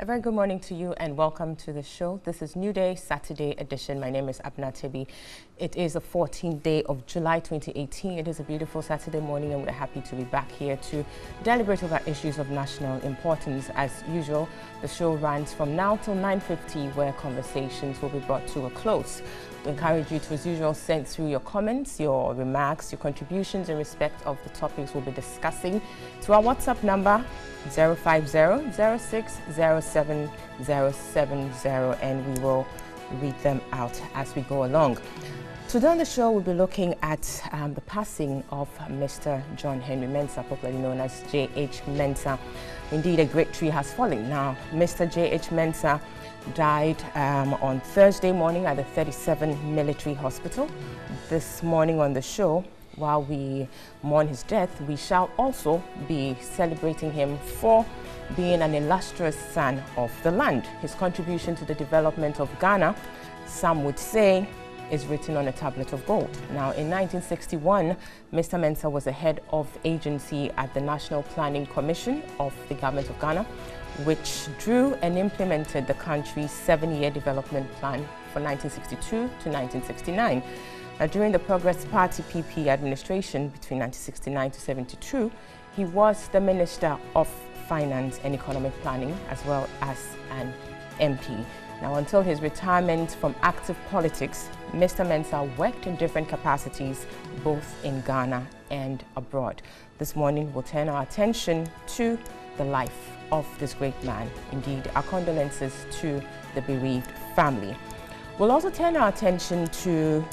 A very good morning to you and welcome to the show. This is New Day, Saturday edition. My name is Abna Tibi. It is the 14th day of July 2018. It is a beautiful Saturday morning and we're happy to be back here to deliberate over issues of national importance. As usual, the show runs from now till 9:50 where conversations will be brought to a close. We encourage you to, as usual, send through your comments, your remarks, your contributions in respect of the topics we'll be discussing to our WhatsApp number 050-0607-070, and we will read them out as we go along. Today on the show, we'll be looking at the passing of Mr. John Henry Mensah, popularly known as J.H. Mensah. Indeed, a great tree has fallen. Now, Mr. J.H. Mensah died on Thursday morning at the 37 Military Hospital. This morning on the show, while we mourn his death, we shall also be celebrating him for being an illustrious son of the land. His contribution to the development of Ghana, some would say, is written on a tablet of gold. Now, in 1961, Mr. Mensah was the head of agency at the National Planning Commission of the Government of Ghana, which drew and implemented the country's 7-year development plan for 1962 to 1969. Now, during the Progress Party PP administration between 1969 to 72, he was the Minister of Finance and Economic Planning as well as an MP. Now, until his retirement from active politics, Mr. Mensah worked in different capacities both in Ghana and abroad. This morning, we'll turn our attention to the life of this great man. Indeed, our condolences to the bereaved family. We'll also turn our attention to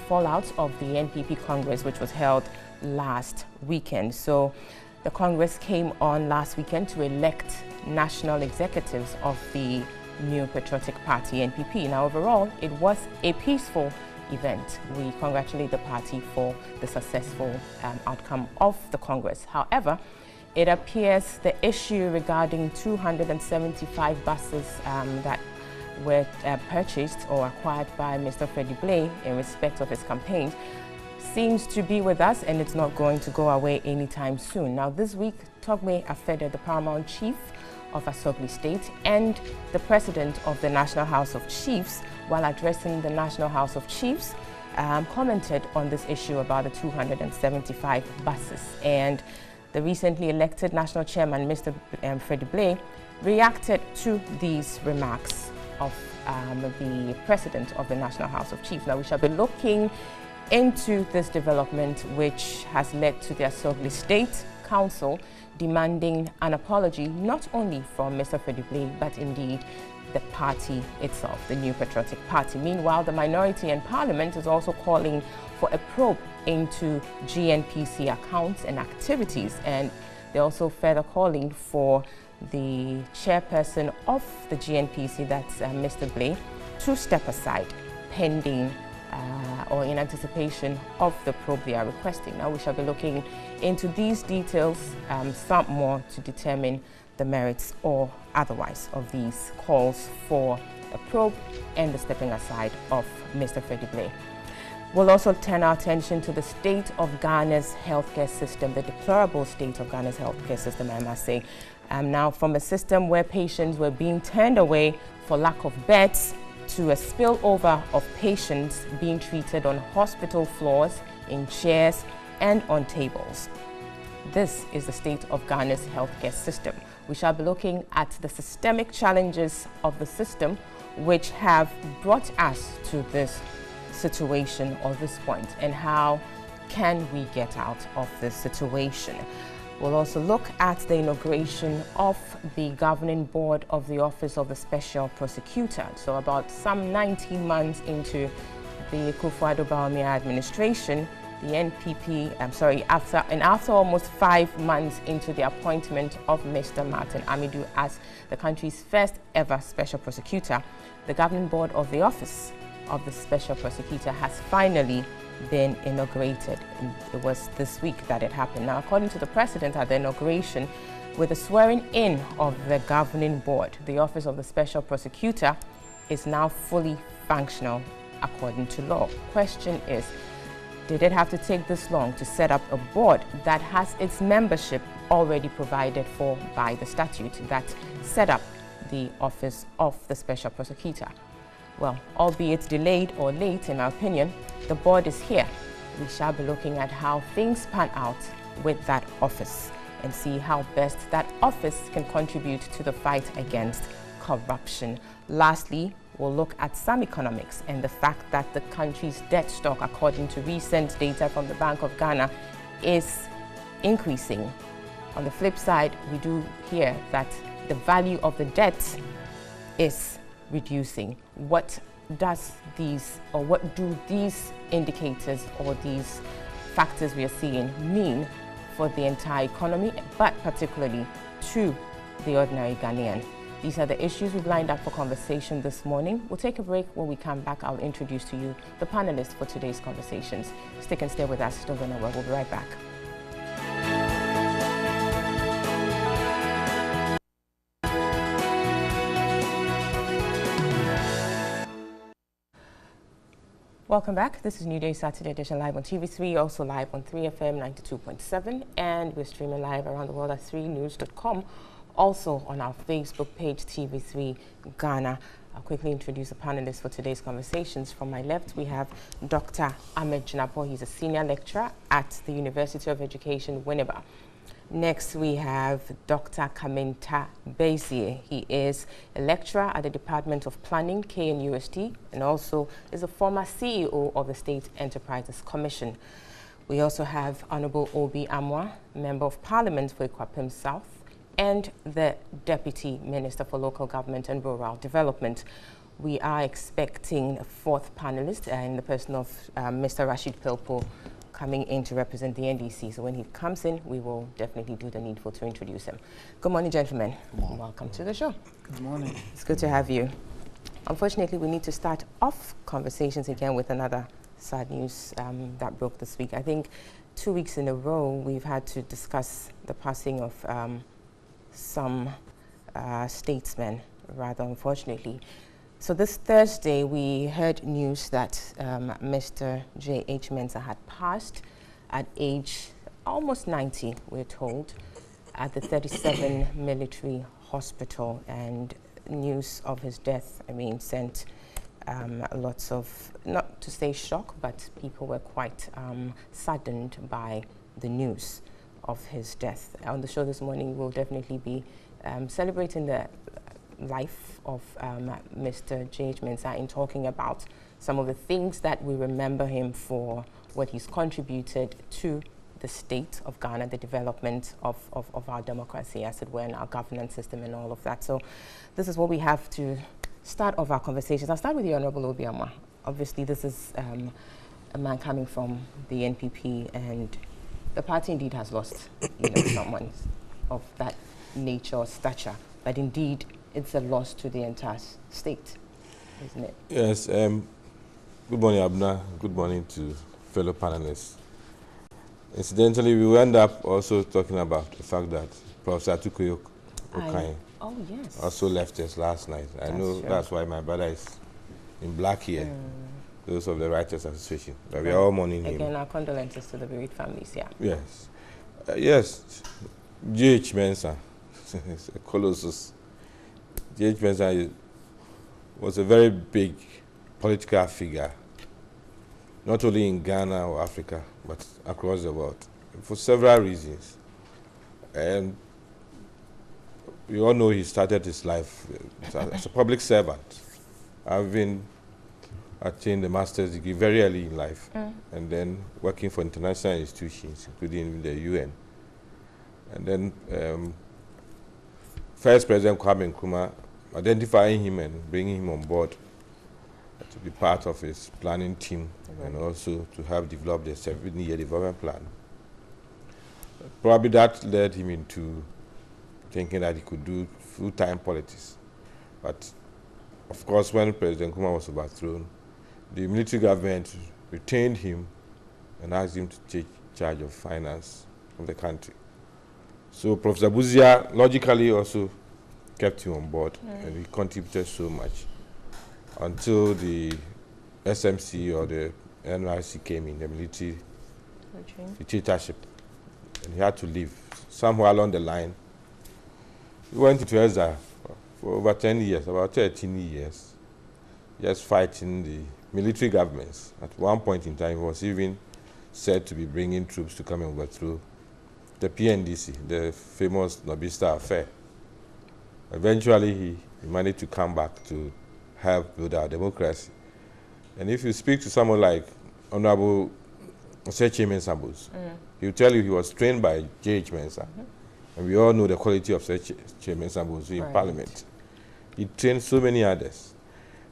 fallout of the NPP Congress, which was held last weekend. So the Congress came on last weekend to elect national executives of the New Patriotic Party, NPP. Now, overall, it was a peaceful event. We congratulate the party for the successful outcome of the Congress. However, it appears the issue regarding 275 buses that were purchased or acquired by Mr. Freddie Blay in respect of his campaign seems to be with us, and it's not going to go away anytime soon. Now, this week, Togme Afede, the paramount chief of Asogli State and the president of the National House of Chiefs, while addressing the National House of Chiefs, commented on this issue about the 275 buses. And the recently elected national chairman, Mr. Freddie Blay, reacted to these remarks of the president of the National House of Chiefs. Now, we shall be looking into this development, which has led to the Asogli State Council demanding an apology not only from Mr. Freddie Blay, but indeed the party itself, the New Patriotic Party. Meanwhile, the minority in Parliament is also calling for a probe into GNPC accounts and activities, and they're also further calling for the chairperson of the GNPC, that's Mr. Blay, to step aside pending or in anticipation of the probe they are requesting. Now, we shall be looking into these details, some more, to determine the merits or otherwise of these calls for a probe and the stepping aside of Mr. Freddie Blay. We'll also turn our attention to the state of Ghana's healthcare system, the deplorable state of Ghana's healthcare system, I must say. Now, from a system where patients were being turned away for lack of beds to a spillover of patients being treated on hospital floors, in chairs, and on tables. This is the state of Ghana's healthcare system. We shall be looking at the systemic challenges of the system which have brought us to this situation or this point, and how can we get out of this situation. We'll also look at the inauguration of the governing board of the Office of the Special Prosecutor. So about some 19 months into the Kwadwo administration, the NPP, after almost 5 months into the appointment of Mr. Martin Amidou as the country's first ever special prosecutor, the governing board of the Office of the Special Prosecutor has finally been inaugurated. It was this week that it happened. Now, according to the president at the inauguration, with the swearing in of the governing board, the Office of the Special Prosecutor is now fully functional according to law. Question is, did it have to take this long to set up a board that has its membership already provided for by the statute? That setup the office of the special prosecutor. Well, albeit delayed or late, in my opinion, the board is here. We shall be looking at how things pan out with that office and see how best that office can contribute to the fight against corruption. Lastly, we'll look at some economics and the fact that the country's debt stock, according to recent data from the Bank of Ghana, is increasing. On the flip side, we do hear that the value of the debt is reducing. What do these indicators or these factors we are seeing mean for the entire economy, but particularly to the ordinary Ghanaian? These are the issues we've lined up for conversation this morning. We'll take a break. When we come back, I'll introduce to you the panelists for today's conversations. Stick and stay with us. Don't go nowhere. We'll be right back. Welcome back. This is New Day Saturday edition live on TV3, also live on 3FM 92.7, and we're streaming live around the world at 3news.com. Also on our Facebook page, TV3 Ghana. I'll quickly introduce the panelists for today's conversations. From my left, we have Dr. Ahmed. He's a senior lecturer at the University of Education, Winneba. Next, we have Dr. Kaminta Bezie. He is a lecturer at the Department of Planning, KNUST, and also is a former CEO of the State Enterprises Commission. We also have Honorable Obi Amwa, Member of Parliament for Ikwapim South, and the Deputy Minister for Local Government and Rural Development. We are expecting a fourth panelist in the person of Mr. Rashid Pilpo, coming in to represent the NDC. So when he comes in, we will definitely do the needful to introduce him. Good morning, gentlemen. Good morning. Welcome to the show. Good morning. It's good to have you. Unfortunately, we need to start off conversations again with another sad news that broke this week. I think 2 weeks in a row, we've had to discuss the passing of some statesmen, rather unfortunately. So this Thursday, we heard news that Mr. J.H. Mensah had passed at age almost 90, we're told, at the 37 Military Hospital. And news of his death, sent lots of, not to say shock, but people were quite saddened by the news of his death. On the show this morning, we'll definitely be celebrating the life of Mr. J.H. Mensah in talking about some of the things that we remember him for, what he's contributed to the state of Ghana, the development of our democracy, as it were, and our governance system and all of that. So this is what we have to start off our conversations. I'll start with the Honorable Obi Amwa. Obviously, this is a man coming from the NPP, and the party indeed has lost someone of that nature or stature, but indeed it's a loss to the entire state, isn't it? Yes. Good morning, Abna. Good morning to fellow panelists. Incidentally, we will end up also talking about the fact that Professor Tukoyo Okain also left us last night. I know that's why my brother is in black here, those of the Writers Association. But we are all mourning him. Again, our condolences to the bereaved families, yeah. Yes. Yes, J.H. Mensah, a colossus. J.H. Mensah was a very big political figure, not only in Ghana or Africa, but across the world, for several reasons. And we all know he started his life as a public servant, having attained a master's degree very early in life, and then working for international institutions, including the UN. And then First President Nkrumah identifying him and bringing him on board to be part of his planning team, and also to have developed a 7-year development plan. Probably that led him into thinking that he could do full-time politics. But of course, when President Nkrumah was overthrown, the military government retained him and asked him to take charge of finance of the country. So Professor Buzia logically also kept him on board, and he contributed so much until the SMC or the NYC came in, the military dictatorship, and he had to leave. Somewhere along the line, he went into exile for over 10 years, about 13 years, just fighting the military governments. At one point in time, he was even said to be bringing troops to come and overthrow the PNDC, the famous Nobista affair. Eventually, he managed to come back to help build our democracy. And if you speak to someone like Honorable Sechi Mensah, he'll tell you he was trained by J.H. Mensah. And we all know the quality of Sechi Mensah in Parliament. He trained so many others.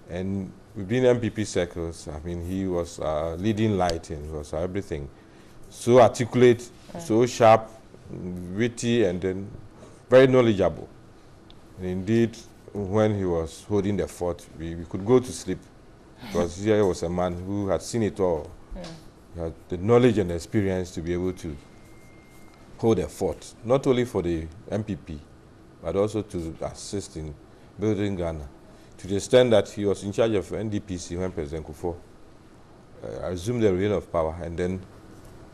And within MPP circles, I mean, he was leading light and he was everything. So articulate, so sharp, witty, and then very knowledgeable. And indeed, when he was holding the fort, we could go to sleep because here was a man who had seen it all. He had the knowledge and experience to be able to hold a fort, not only for the MPP, but also to assist in building Ghana, to the extent that he was in charge of NDPC when President Kwadwo assumed the reign of power, and then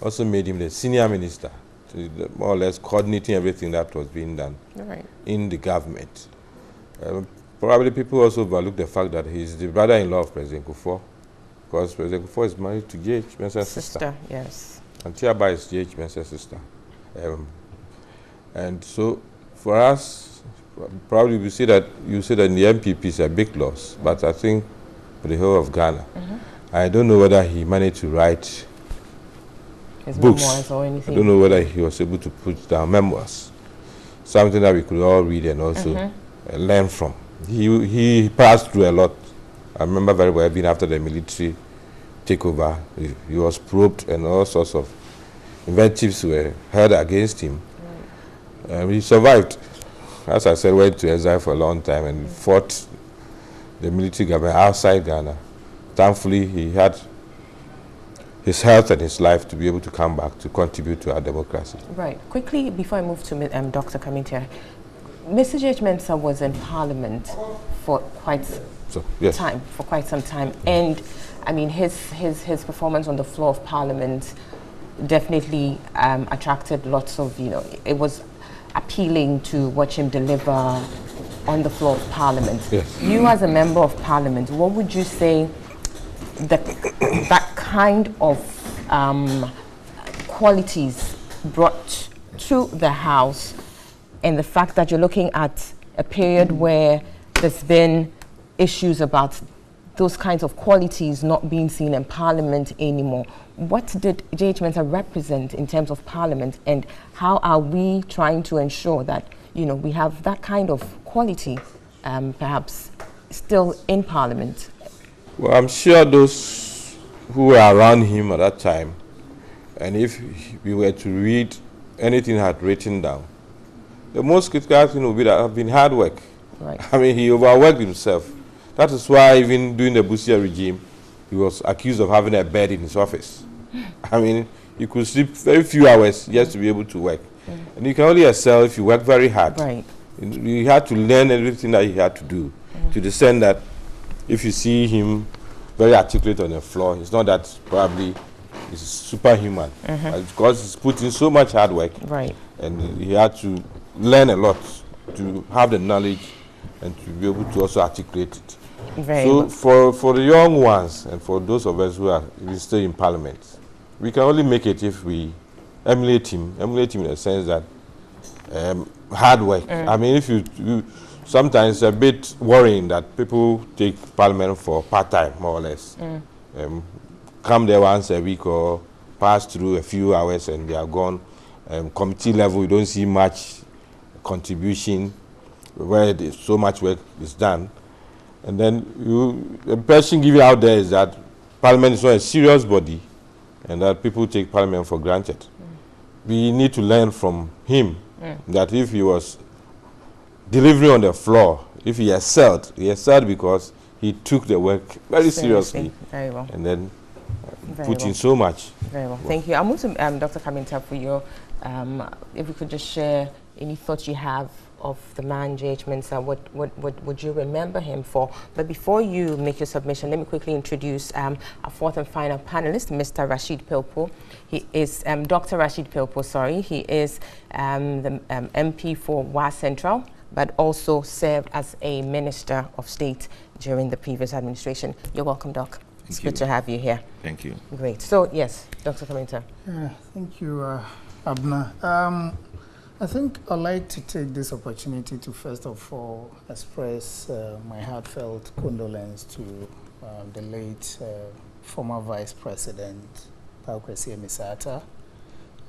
also made him the senior minister, to more or less coordinating everything that was being done in the government. Probably people also overlook the fact that he's the brother-in-law of President Kwadwo, because President Kwadwo is married to J.H. Mensah's sister. Yes. And Tiaba is J.H. Mensah's sister. And so, for us, probably you say that in the MPP is a big loss, but I think for the whole of Ghana, I don't know whether he managed to write his books. Memoirs or anything. I don't know whether he was able to put down memoirs, something that we could all read and also learn from. He passed through a lot. I remember very well, being after the military takeover, he was probed and all sorts of invectives were held against him. He survived. As I said, went to exile for a long time and fought the military government outside Ghana. Thankfully, he had his health and his life to be able to come back to contribute to our democracy. Right. Quickly, before I move to Dr. Kamintia, Mr. J.H. Mensah was in Parliament for quite some time, and I mean his performance on the floor of Parliament definitely attracted lots of, it was appealing to watch him deliver on the floor of Parliament. Yes. You as a member of Parliament, what would you say that kind of qualities brought to the House, and the fact that you're looking at a period where there's been issues about those kinds of qualities not being seen in Parliament anymore? What did J.H. Mensah represent in terms of Parliament, and how are we trying to ensure that, we have that kind of quality perhaps still in Parliament? Well, I'm sure those who were around him at that time, and if we were to read anything he had written down, the most critical thing would be that have been hard work. Right. I mean, he overworked himself. That is why even during the Busia regime, he was accused of having a bed in his office. I mean, you could sleep very few hours just to be able to work. And you can only excel if you work very hard. Right. You had to learn everything that he had to do, to the extent that if you see him very articulate on the floor, it's not that probably he's superhuman. Because he's put in so much hard work. Right. And he had to learn a lot to have the knowledge and to be able to also articulate it. So for the young ones and for those of us who are still in Parliament, we can only make it if we emulate him in the sense that hard work. I mean, if you sometimes it's a bit worrying that people take Parliament for part-time, more or less. Come there once a week or pass through a few hours and they are gone. Committee level, you don't see much contribution where so much work is done. And then the impression given out there is that Parliament is not a serious body and that people take Parliament for granted. We need to learn from him that if he was delivering on the floor, if he excelled because he took the work very seriously. Very well. And then put in so much. Very well. Thank you. I'll move to Dr. Kamintia for you. If we could just share any thoughts you have of the man J.H. Mensah, what would you remember him for? But before you make your submission, let me quickly introduce our fourth and final panelist, Mr. Rashid Pilpo. He is Dr. Rashid Pilpo, sorry. He is the MP for Wa Central, but also served as a Minister of State during the previous administration. You're welcome, Doc. It's good to have you here. Thank you. Great. So, yes, Dr. Kamenta. Thank you, Abna. I think I'd like to take this opportunity to first of all express my heartfelt condolence to the late former Vice President, Afriyie Misata,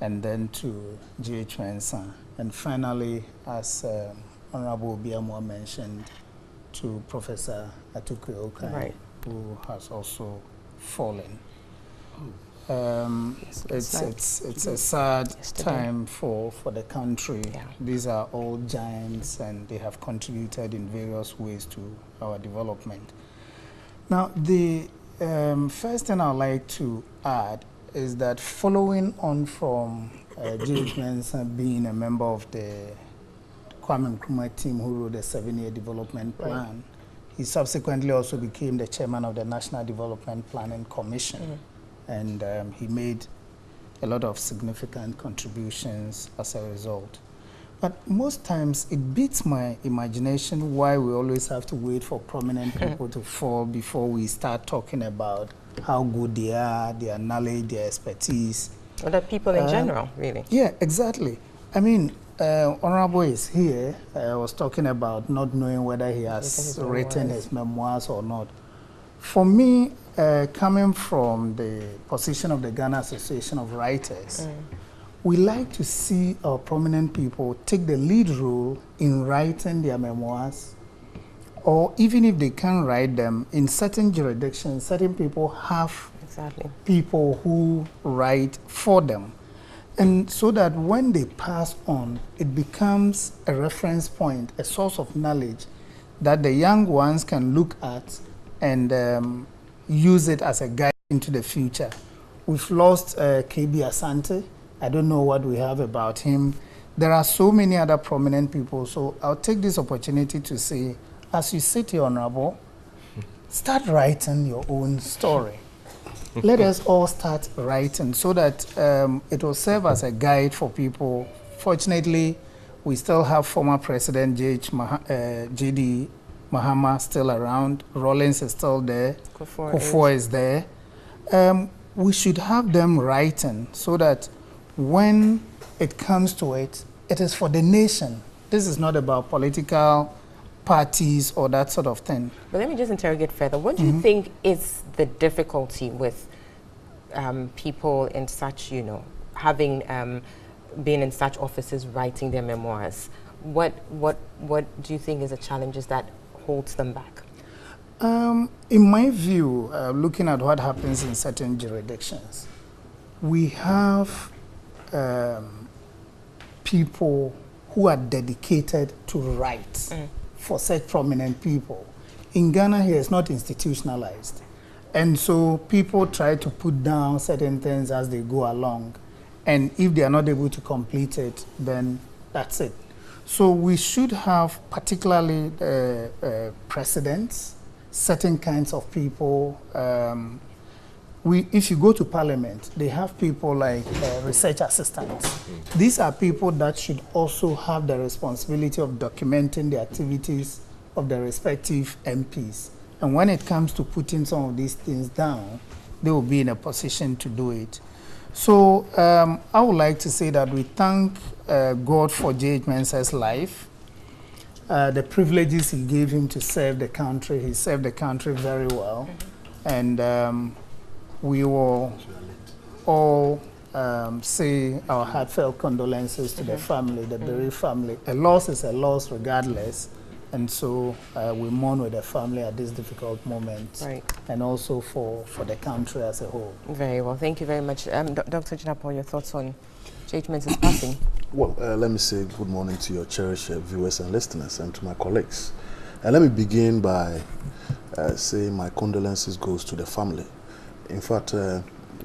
and then to G.H. Mensah, and finally, as Honorable Obiamo mentioned, to Professor Atuku, right, who has also fallen. It's a sad time for the country. Yeah. These are all giants, and they have contributed in various ways to our development. Now, the first thing I'd like to add is that following on from J.H. Mensah being a member of the Kwame Nkrumah team who wrote the 7-year development plan, right, he subsequently also became the chairman of the National Development Planning Commission. And he made a lot of significant contributions as a result. But most times it beats my imagination why we always have to wait for prominent people to fall before we start talking about how good they are, their knowledge, their expertise. Or the people in general, really. Yeah, exactly. I mean, Honorable is here. I was talking about not knowing whether he has written his memoirs or not. For me, coming from the position of the Ghana Association of Writers, we like to see our prominent people take the lead role in writing their memoirs, or even if they can't write them, in certain jurisdictions, certain people have people who write for them. And so that when they pass on, it becomes a reference point, a source of knowledge that the young ones can look at and use it as a guide into the future. We've lost KB Asante. I don't know what we have about him. There are so many other prominent people. So I'll take this opportunity to say, as you sit here, Honorable, start writing your own story. Let us all start writing so that it will serve as a guide for people. Fortunately, we still have former President J.D. Mahama still around. Rawlings is still there. Kufuor is there. We should have them writing so that when it comes to it, it is for the nation. This is not about political parties or that sort of thing. But let me just interrogate further. What do you think is the difficulty with people in such, having been in such offices writing their memoirs? What do you think is the challenges that holds them back? In my view, looking at what happens in certain jurisdictions, we have people who are dedicated to write for such prominent people. In Ghana here, it's not institutionalized. And so people try to put down certain things as they go along. And if they are not able to complete it, then that's it. So we should have particularly precedents, certain kinds of people. If you go to Parliament, they have people like research assistants. These are people that should also have the responsibility of documenting the activities of the respective MPs. And when it comes to putting some of these things down, they will be in a position to do it. So I would like to say that we thank God for J.H. Mensah's life, the privileges he gave him to serve the country. He served the country very well. And we will all say our heartfelt condolences to the family, the bereaved family. A loss is a loss regardless. And so we mourn with the family at this difficult moment, right, and also for the country as a whole. Very well. Thank you very much. Dr. Jinapor, your thoughts on J.H. Mensah's passing? Well, let me say good morning to your cherished viewers and listeners and to my colleagues. Let me begin by saying my condolences goes to the family. In fact,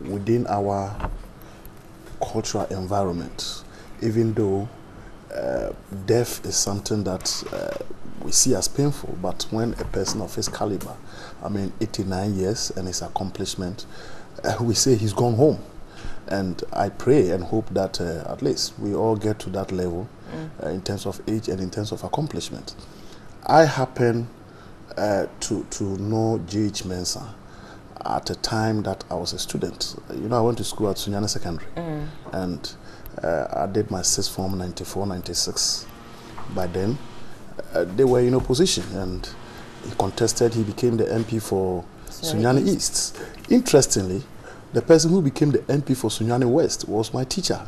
within our cultural environment, even though death is something that we see as painful, but when a person of his caliber, 89 years and his accomplishment, we say he's gone home. And I pray and hope that at least we all get to that level in terms of age and in terms of accomplishment. I happen to know J.H. Mensah at a time that I was a student. You know, I went to school at Sunyani Secondary, and I did my sixth form 94, 96. By then, they were in opposition, and he contested. He became the MP for Sunyani East. Interestingly, the person who became the MP for Sunyani West was my teacher,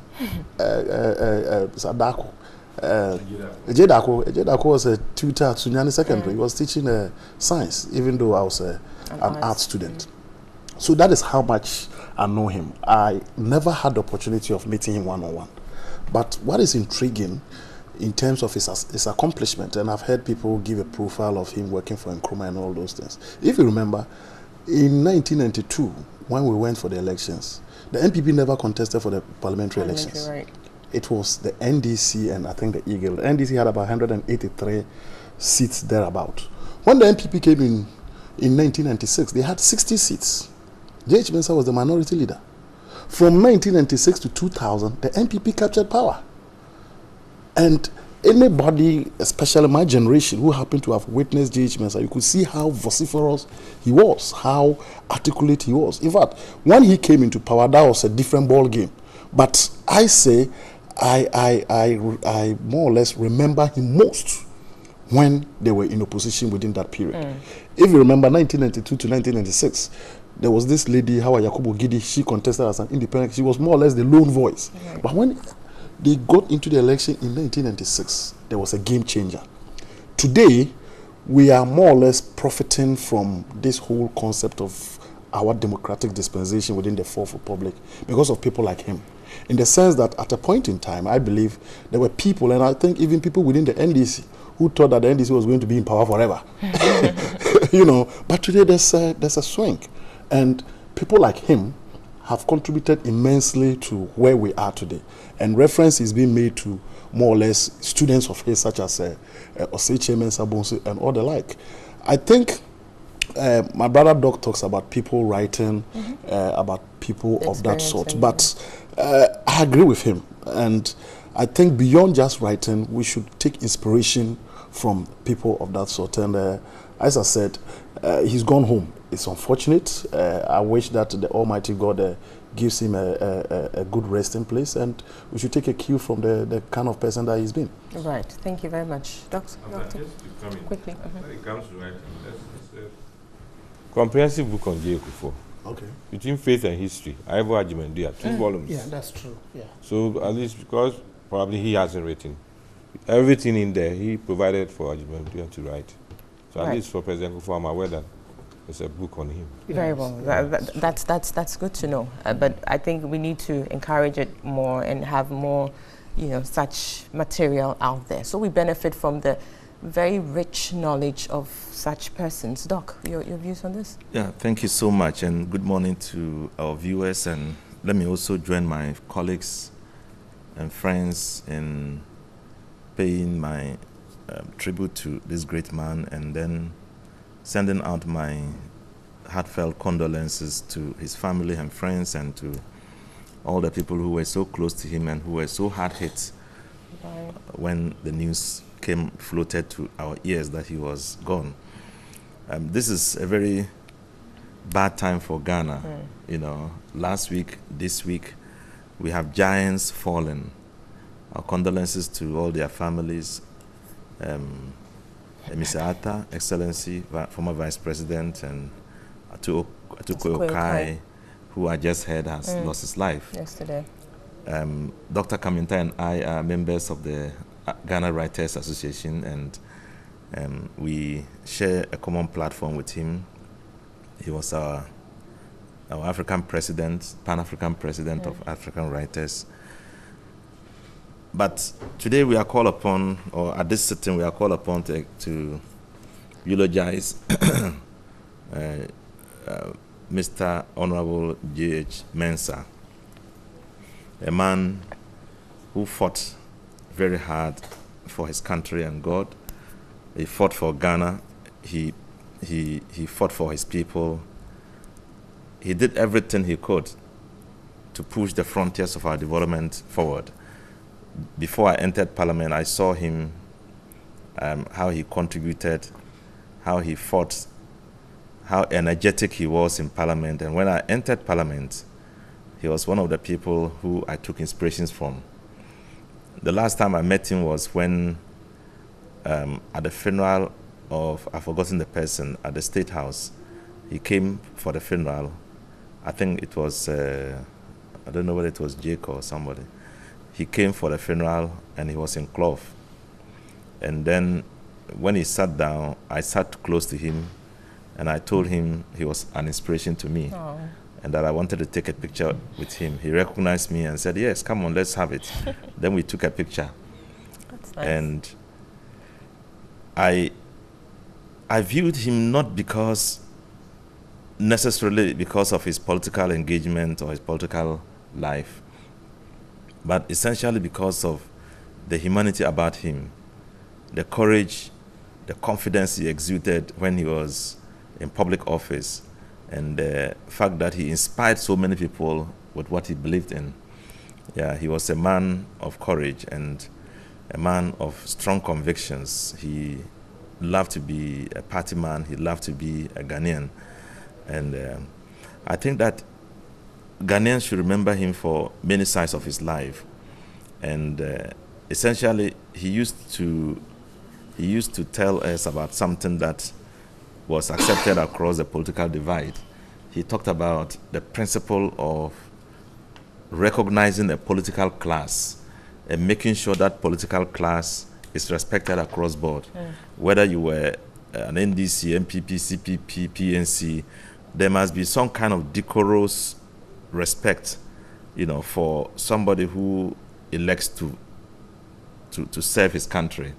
Sadako. Ejedako was a tutor at Sunyani Secondary. He was teaching science, even though I was an art student. So that is how much I know him. I never had the opportunity of meeting him one-on-one. But what is intriguing in terms of his accomplishment, and I've heard people give a profile of him working for Nkrumah and all those things. If you remember, in 1992, when we went for the elections, the NPP never contested for the parliamentary elections. Right. It was the NDC and I think the Eagle. The NDC had about 183 seats thereabout. When the NPP came in 1996, they had 60 seats. J.H. Mensah was the minority leader. From 1996 to 2000, the NPP captured power. And anybody, especially my generation, who happened to have witnessed J.H. Mensah, you could see how vociferous he was, how articulate he was. In fact, when he came into power, that was a different ball game. But I say, I more or less remember him most when they were in opposition within that period. If you remember 1992 to 1996, there was this lady, Hawa Yakubu Gidi, she contested as an independent. She was more or less the lone voice. Right. But when they got into the election in 1996, there was a game changer. Today, we are more or less profiting from this whole concept of our democratic dispensation within the Fourth Republic because of people like him. In the sense that at a point in time, I believe there were people, and I think even people within the NDC, who thought that the NDC was going to be in power forever. You know, but today there's a swing. And people like him have contributed immensely to where we are today. And reference is being made to more or less students of his, such as Oseche Mensah Bonsu and all the like. I think my brother Doc talks about people writing, about people of that sort. But I agree with him. And I think beyond just writing, we should take inspiration from people of that sort. And as I said, he's gone home. It's unfortunate. I wish that the Almighty God gives him a good resting place, and we should take a cue from the kind of person that he's been. Right. Thank you very much. Doctor, quickly. When it comes to writing, it's a comprehensive book on J. Kufuor. Okay. Between faith and history, Ivo Ajimendia, 2 volumes. Yeah, that's true. Yeah. So at least because probably he hasn't written everything in there, he provided for Ajimendia to write. So at least for President Kufuor, I'm aware that there's a book on him. Very well. That's good to know. But I think we need to encourage it more and have more, such material out there, so we benefit from the very rich knowledge of such persons. Doc, your views on this? Yeah, thank you so much, and good morning to our viewers. And let me also join my colleagues and friends in paying my tribute to this great man, and then sending out my heartfelt condolences to his family and friends, and to all the people who were so close to him and who were so hard hit when the news floated to our ears that he was gone. This is a very bad time for Ghana. Last week, this week, we have giants fallen. Our condolences to all their families. Mr. Atta, Excellency, former Vice President, and Atuko Okai, who I just heard has lost his life yesterday. Dr. Kaminta and I are members of the Ghana Writers Association, and we share a common platform with him. He was our African president, Pan-African president of African Writers. But today we are called upon, or at this sitting we are called upon to eulogize Mr. Honorable J.H. Mensah, a man who fought very hard for his country and God. He fought for Ghana. He fought for his people. He did everything he could to push the frontiers of our development forward. Before I entered Parliament, I saw him, how he contributed, how he fought, how energetic he was in Parliament. And when I entered Parliament, he was one of the people who I took inspirations from. The last time I met him was when, at the funeral of, I've forgotten the person, at the State House. He came for the funeral. I think it was, I don't know whether it was Jake or somebody. He came for the funeral and he was in cloth. And then when he sat down, I sat close to him and I told him he was an inspiration to me. Oh. And that I wanted to take a picture with him. He recognized me and said, yes, come on, let's have it. Then we took a picture. That's nice. And I viewed him not necessarily because of his political engagement or his political life, but essentially because of the humanity about him, the courage, the confidence he exuded when he was in public office, and the fact that he inspired so many people with what he believed in. Yeah, he was a man of courage and a man of strong convictions. He loved to be a party man. He loved to be a Ghanaian. And I think that Ghanaians should remember him for many sides of his life. And essentially, he used to tell us about something that was accepted across the political divide. He talked about the principle of recognizing a political class and making sure that political class is respected across board. Whether you were an NDC, MPP, CPP, PNC, there must be some kind of decorous respect, for somebody who elects to serve his country.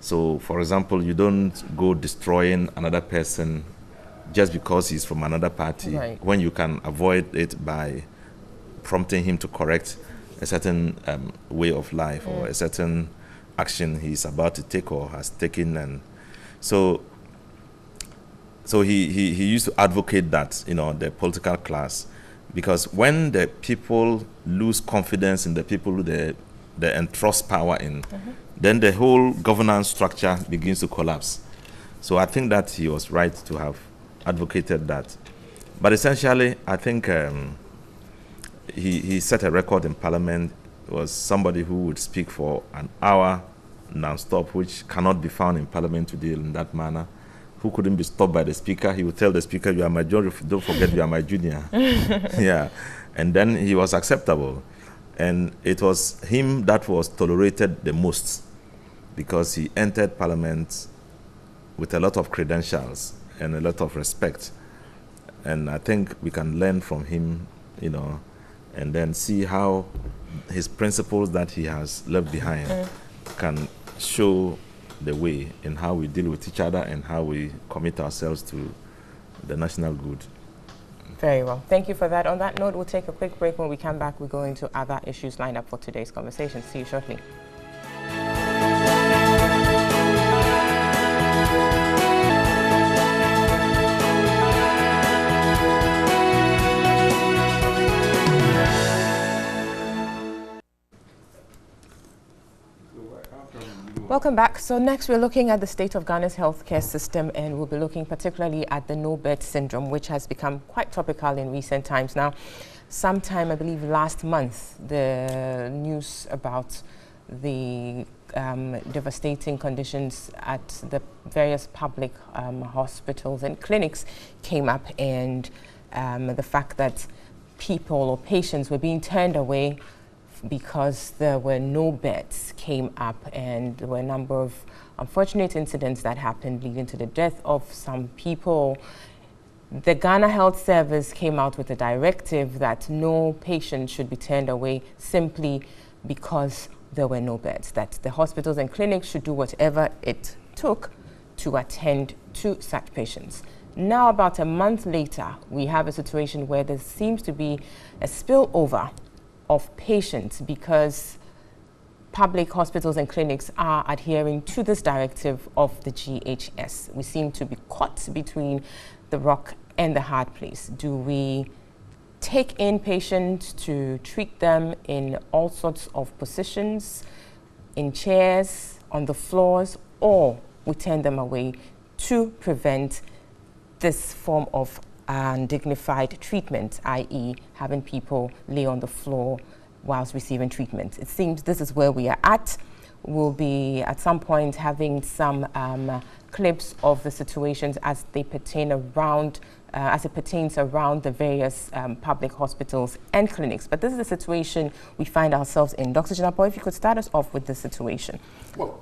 So, for example, you don't go destroying another person just because he's from another party, right, when you can avoid it by prompting him to correct a certain way of life or a certain action he's about to take or has taken. And so he used to advocate that, the political class, because when the people lose confidence in the people who they entrust power in, then the whole governance structure begins to collapse. So I think that he was right to have advocated that. But essentially, I think he set a record in Parliament. He was somebody who would speak for an hour non-stop, which cannot be found in Parliament today in that manner. Who couldn't be stopped by the speaker. He would tell the speaker, you are my junior, don't forget you are my junior. Yeah. And then he was acceptable. And it was him that was tolerated the most, because he entered Parliament with a lot of credentials and a lot of respect. And I think we can learn from him, and then see how his principles that he has left behind can show the way in how we deal with each other and how we commit ourselves to the national good. Very well. Thank you for that. On that note, we'll take a quick break. When we come back, we'll go into other issues lined up for today's conversation. See you shortly. Welcome back. So next we're looking at the state of Ghana's healthcare system, and we'll be looking particularly at the no-bed syndrome, which has become quite topical in recent times now. Sometime, I believe last month, the news about the devastating conditions at the various public hospitals and clinics came up, and the fact that people or patients were being turned away because there were no beds came up, and there were a number of unfortunate incidents that happened, leading to the death of some people. The Ghana Health Service came out with a directive that no patient should be turned away simply because there were no beds, that the hospitals and clinics should do whatever it took to attend to such patients. Now, about a month later, we have a situation where there seems to be a spillover of patients because public hospitals and clinics are adhering to this directive of the GHS. We seem to be caught between the rock and the hard place. Do we take in patients to treat them in all sorts of positions, in chairs, on the floors, or we turn them away to prevent this form of undignified treatment, i.e. having people lay on the floor whilst receiving treatment. It seems this is where we are at. We'll be at some point having some clips of the situations as they pertain around, as it pertains around the various public hospitals and clinics. But this is the situation we find ourselves in. Dr. Jinapor, if you could start us off with the situation. Well,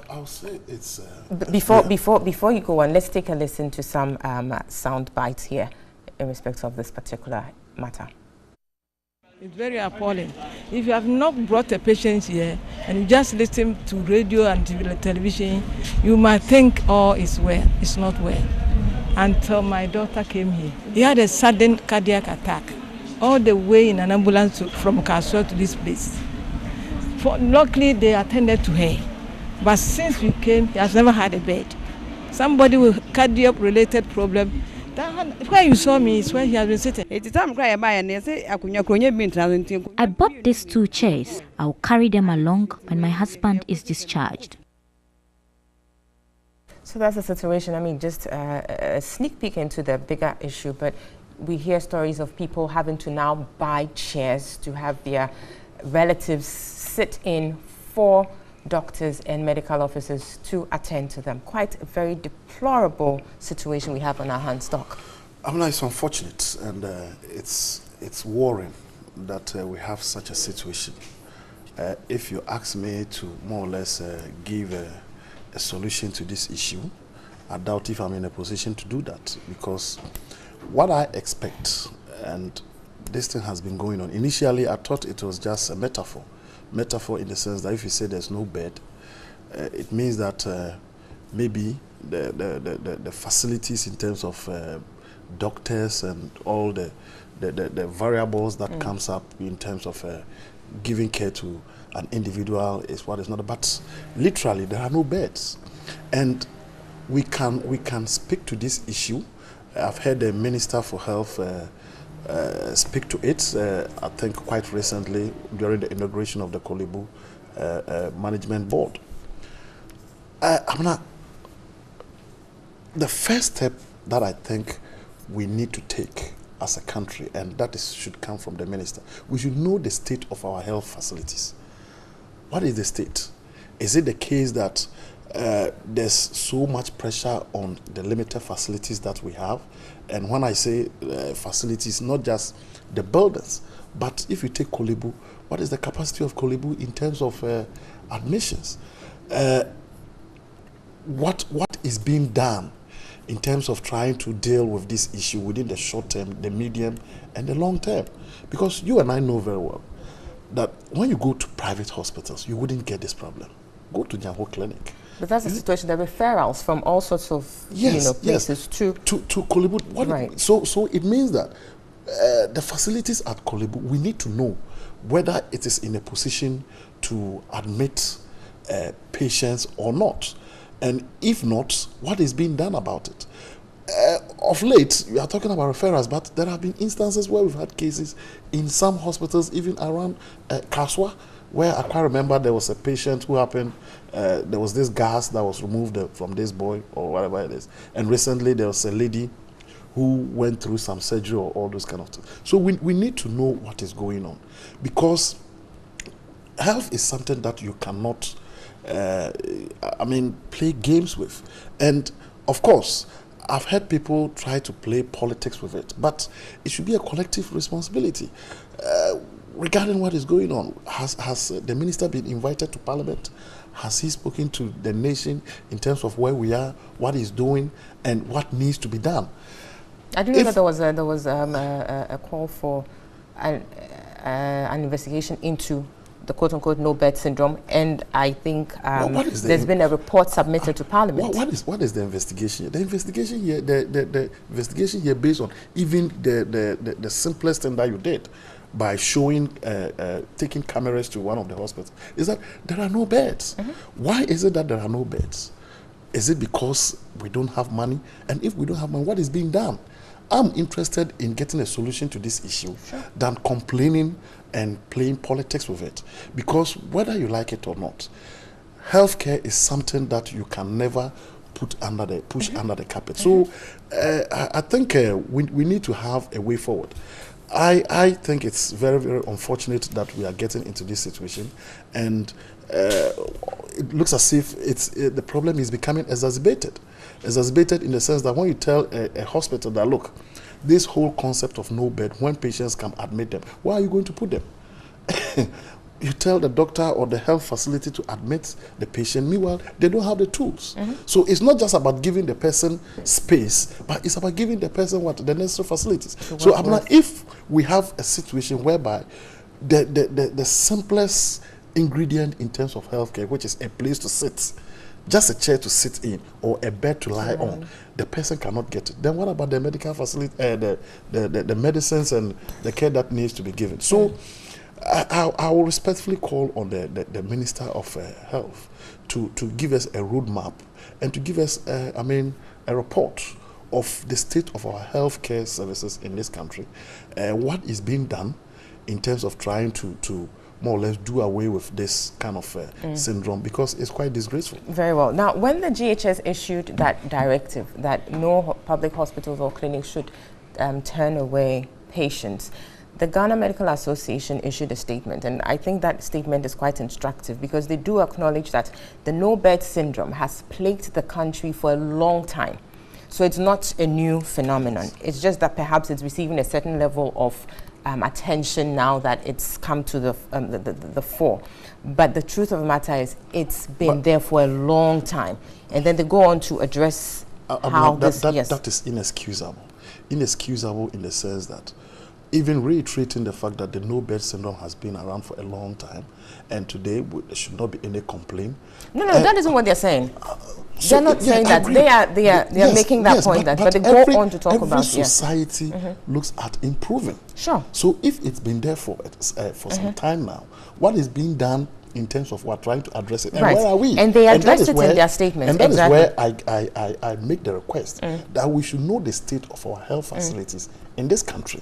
I'll say it's... Before you go on, let's take a listen to some sound bites here in respect of this particular matter. It's very appalling. If you have not brought a patient here and you just listen to radio and television, you might think all is well. It's not well. Until my daughter came here. He had a sudden cardiac attack all the way in an ambulance from Kwadwo to this place. Luckily, they attended to her. But since we came, he has never had a bed. Somebody with cardiac-related problem, where you saw me is where he has been sitting. I bought these 2 chairs. I'll carry them along when my husband is discharged. So that's the situation. I mean, just a sneak peek into the bigger issue, but we hear stories of people having to now buy chairs to have their relatives sit in for doctors and medical officers to attend to them. Quite a very deplorable situation we have on our hands, Doc. I mean, it's unfortunate, and it's worrying that we have such a situation. If you ask me to more or less give a solution to this issue, I doubt if I'm in a position to do that, because what I expect, and this thing has been going on. Initially, I thought it was just a metaphor. Metaphor in the sense that if you say there's no bed, it means that maybe the facilities in terms of doctors and all the variables that comes up in terms of giving care to an individual is what is not. But literally, there are no beds, and we can speak to this issue. I've heard the Minister for Health speak to it, I think quite recently during the inauguration of the Kolebu Management Board. The first step that I think we need to take as a country, and that should come from the Minister, we should know the state of our health facilities. What is the state? Is it the case that there's so much pressure on the limited facilities that we have? And when I say facilities, not just the buildings, but if you take Kolebu, what is the capacity of Kolebu in terms of admissions? What is being done in terms of trying to deal with this issue within the short term, the medium, and the long term? Because you and I know very well that when you go to private hospitals, you wouldn't get this problem. Go to Nyaho Clinic. But that's the situation. There are referrals from all sorts of places to Kolebu. Right. So it means that the facilities at Kolebu, we need to know whether it is in a position to admit patients or not, and if not, what is being done about it. Of late, we are talking about referrals, but there have been instances where we've had cases in some hospitals, even around Kaswa, where I quite remember there was a patient who happened, there was this gas that was removed from this boy or whatever it is. And recently there was a lady who went through some surgery or all those kind of things. So we need to know what is going on, because health is something that you cannot, play games with. And of course, I've heard people try to play politics with it, but it should be a collective responsibility. Regarding what is going on, has the minister been invited to Parliament? Has he spoken to the nation in terms of where we are, what he's doing, and what needs to be done? I do know that there was a call for an investigation into the quote-unquote no-bed syndrome, and I think there's been a report submitted to Parliament. What is the investigation here? The investigation here, the investigation here, based on even the simplest thing that you did, by showing, taking cameras to one of the hospitals, is that there are no beds. Why is it that there are no beds? Is it because we don't have money? And if we don't have money, what is being done? I'm interested in getting a solution to this issue than complaining and playing politics with it. Because whether you like it or not, healthcare is something that you can never push under the carpet. So I think we need to have a way forward. I think it's very, very unfortunate that we are getting into this situation, and it looks as if the problem is becoming exacerbated in the sense that when you tell a hospital that, look, this whole concept of no bed, when patients come, admit them, where are you going to put them? You tell the doctor or the health facility to admit the patient, meanwhile they don't have the tools. So it's not just about giving the person space, but it's about giving the person the necessary facilities. So if we have a situation whereby the simplest ingredient in terms of healthcare, which is a place to sit, just a chair to sit in or a bed to lie on, the person cannot get it. Then what about the medical facility, the medicines and the care that needs to be given? So I will respectfully call on the Minister of Health to give us a roadmap and to give us, a report of the state of our healthcare services in this country, what is being done in terms of trying to more or less do away with this kind of syndrome, because it's quite disgraceful. Very well. Now, when the GHS issued that directive that no public hospitals or clinics should turn away patients, the Ghana Medical Association issued a statement, and I think that statement is quite instructive because they do acknowledge that the no-bed syndrome has plagued the country for a long time. So it's not a new phenomenon. It's just that perhaps it's receiving a certain level of attention now that it's come to the fore. But the truth of the matter is it's been there for a long time. And then they go on to address how that is inexcusable. Inexcusable in the sense that even reiterating the fact that the no-bed syndrome has been around for a long time, and today there should not be any complaint. No, that isn't what they're saying. They're not saying that. They are making that point, but they go on to talk about every society looks at improving. Sure. So if it's been there for some time now, what is being done in terms of what trying to address it, and where are we? And they address it in their statements. And that is where I make the request that we should know the state of our health facilities in this country.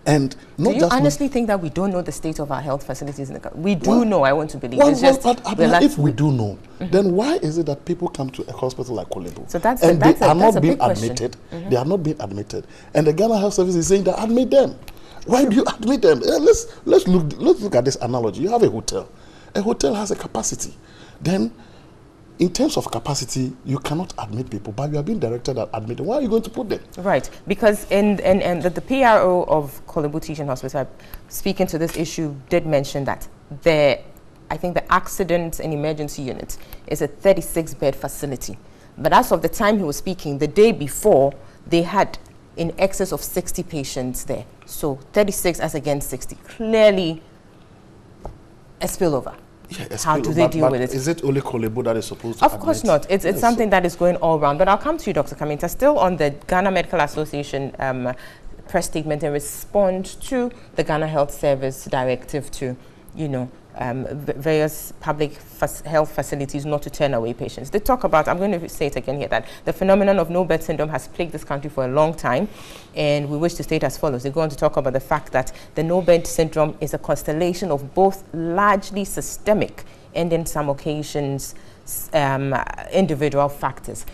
And not do you honestly think that we don't know the state of our health facilities in the country? We do know, I want to believe. It's just if we do know, then why is it that people come to a hospital like Kwadwo so they are not being admitted? They are not being admitted. And the Ghana Health Service is saying that admit them. Why do you admit them? Let's look at this analogy. You have a hotel. A hotel has a capacity. Then in terms of capacity, you cannot admit people, but you are being directed at admitting. Where are you going to put them? Right, because the PRO of Kwadwo Teaching Hospital, speaking to this issue, did mention that I think the accident and emergency unit is a 36-bed facility. But as of the time he was speaking, the day before, they had in excess of 60 patients there. So 36 as against 60, clearly a spillover. Yeah, how do they deal with it? Is it only Kwadwo that is supposed to admit? Of course not. It's something that is going all around. But I'll come to you, Dr. Kaminta, still on the Ghana Medical Association press statement in response to the Ghana Health Service directive to, various public health facilities not to turn away patients. They talk about, I'm going to say it again here, that the phenomenon of no-bed syndrome has plagued this country for a long time, and we wish to state as follows. They go on to talk about the fact that the no-bed syndrome is a constellation of both largely systemic and in some occasions individual factors.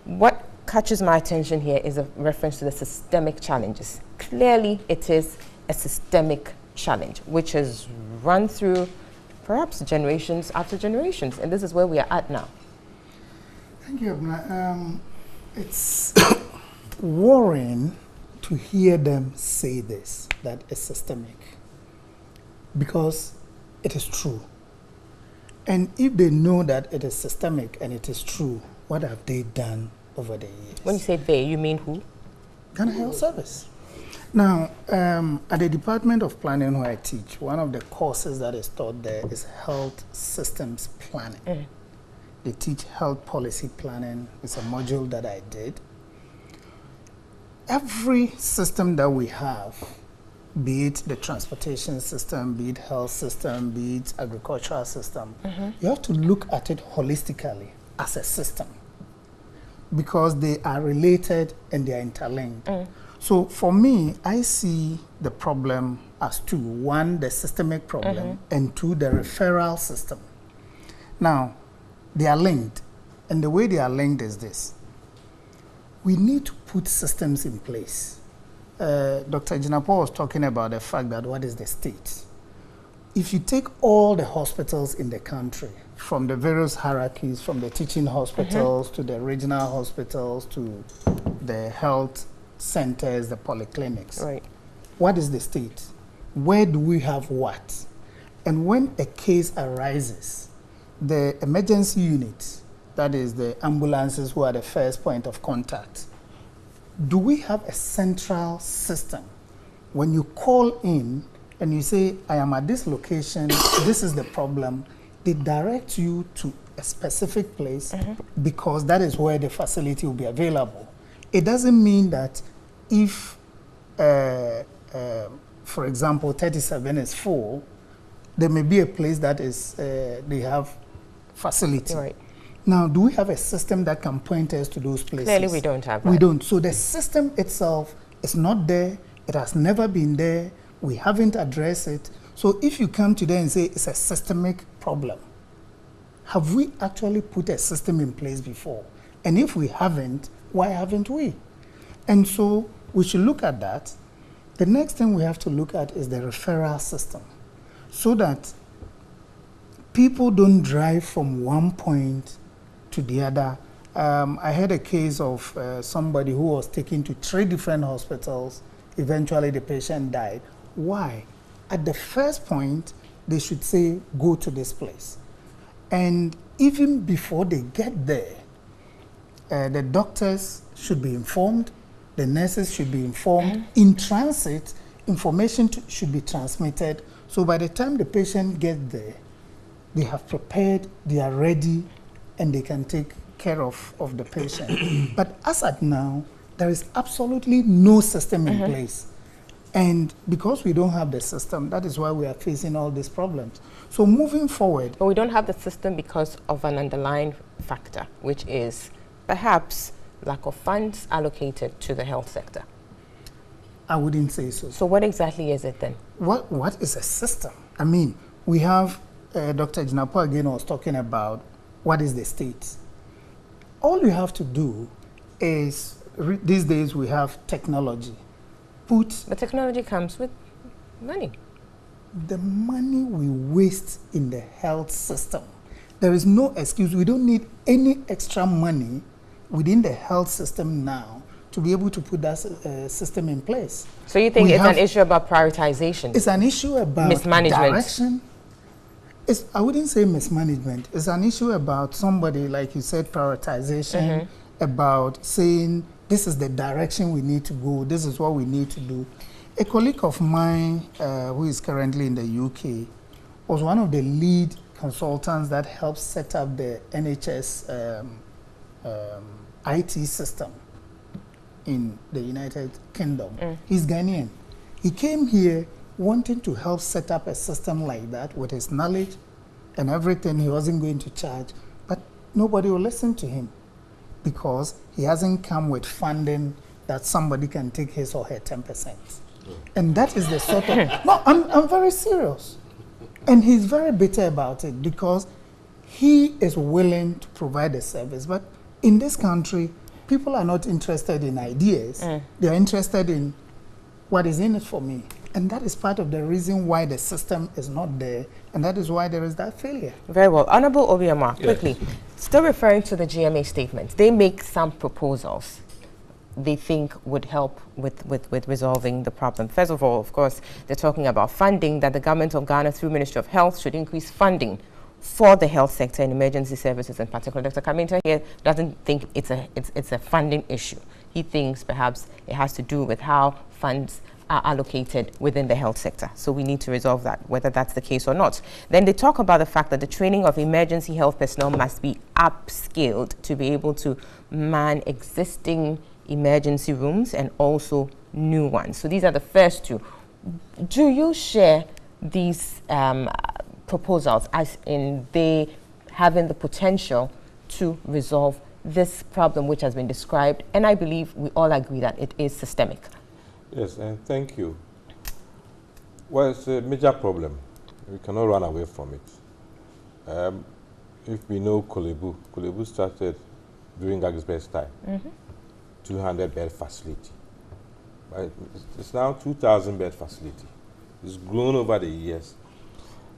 What catches my attention here is a reference to the systemic challenges. Clearly, it is a systemic challenge, which has run through perhaps generations after generations, and this is where we are at now. Thank you, Abna. It's worrying to hear them say this, that it's systemic, because it is true. And if they know that it is systemic and it is true, what have they done over the years? When you say they, you mean who? Ghana Health Service. Now, at the Department of Planning where I teach, one of the courses that is taught there is health systems planning. They teach health policy planning. It's a module that I did. Every system that we have, be it the transportation system, be it health system, be it agricultural system, you have to look at it holistically as a system, because they are related and they are interlinked. So for me, I see the problem as two. One, the systemic problem, and two, the referral system. Now, they are linked. And the way they are linked is this. We need to put systems in place. Dr. Jinapor was talking about the fact that what is the state? If you take all the hospitals in the country, from the various hierarchies, from the teaching hospitals to the regional hospitals to the health centers, the polyclinics, Right. what is the state? Where do we have what? And when a case arises, the emergency unit, that is the ambulances who are the first point of contact, do we have a central system? When you call in and you say, I am at this location, this is the problem, they direct you to a specific place because that is where the facility will be available. It doesn't mean that if, for example, 37 is full, there may be a place that is, they have facility. Right. Now, do we have a system that can point us to those places? Clearly, we don't have that. We don't. So the system itself is not there. It has never been there. We haven't addressed it. So if you come today and say it's a systemic problem, have we actually put a system in place before? And if we haven't, why haven't we? And so we should look at that. The next thing we have to look at is the referral system, so that people don't drive from one point to the other. I had a case of somebody who was taken to 3 different hospitals. Eventually, the patient died. Why? At the first point, they should say, go to this place. And even before they get there, the doctors should be informed, the nurses should be informed. In transit, information should be transmitted. So by the time the patient gets there, they have prepared, they are ready, and they can take care of the patient. But as at now, there is absolutely no system in place. And because we don't have the system, that is why we are facing all these problems. So moving forward... But we don't have the system because of an underlying factor, which is perhaps lack of funds allocated to the health sector. I wouldn't say so. So what exactly is it then? What is a system? I mean, we have... Dr. Jinapor again was talking about what is the state. All you have to do is, these days we have technology. But technology comes with money. The money we waste in the health system, there is no excuse. We don't need any extra money within the health system now to be able to put that system in place. So you think it's an issue about prioritization? It's an issue about mismanagement. Direction. I wouldn't say mismanagement. It's an issue about somebody, like you said, prioritization, about saying, this is the direction we need to go, this is what we need to do. A colleague of mine who is currently in the UK was one of the lead consultants that helped set up the NHS IT system in the United Kingdom. He's Ghanaian. He came here wanting to help set up a system like that with his knowledge and everything. He wasn't going to charge, but nobody will listen to him because he hasn't come with funding that somebody can take his or her 10%. And that is the sort of... No, I'm very serious. And he's very bitter about it because he is willing to provide a service. But in this country, people are not interested in ideas. They are interested in what is in it for me. And that is part of the reason why the system is not there, and that is why there is that failure. Very well. Honorable Obiama, quickly, still referring to the GMA statements, they make some proposals they think would help with resolving the problem. First of all, of course, they're talking about funding, that the government of Ghana through Ministry of Health should increase funding for the health sector and emergency services in particular. Dr. Kaminta here doesn't think it's a funding issue. He thinks perhaps it has to do with how funds are allocated within the health sector. So we need to resolve that, whether that's the case or not. Then they talk about the fact that the training of emergency health personnel must be upskilled to be able to man existing emergency rooms and also new ones. So these are the first two. Do you share these proposals as in they having the potential to resolve this problem which has been described? And I believe we all agree that it is systemic. Yes, and thank you. Well, it's a major problem. We cannot run away from it. If we know Kolebu started during Gagisberg's time, 200-bed facility. But it's now 2,000-bed facility. It's grown over the years,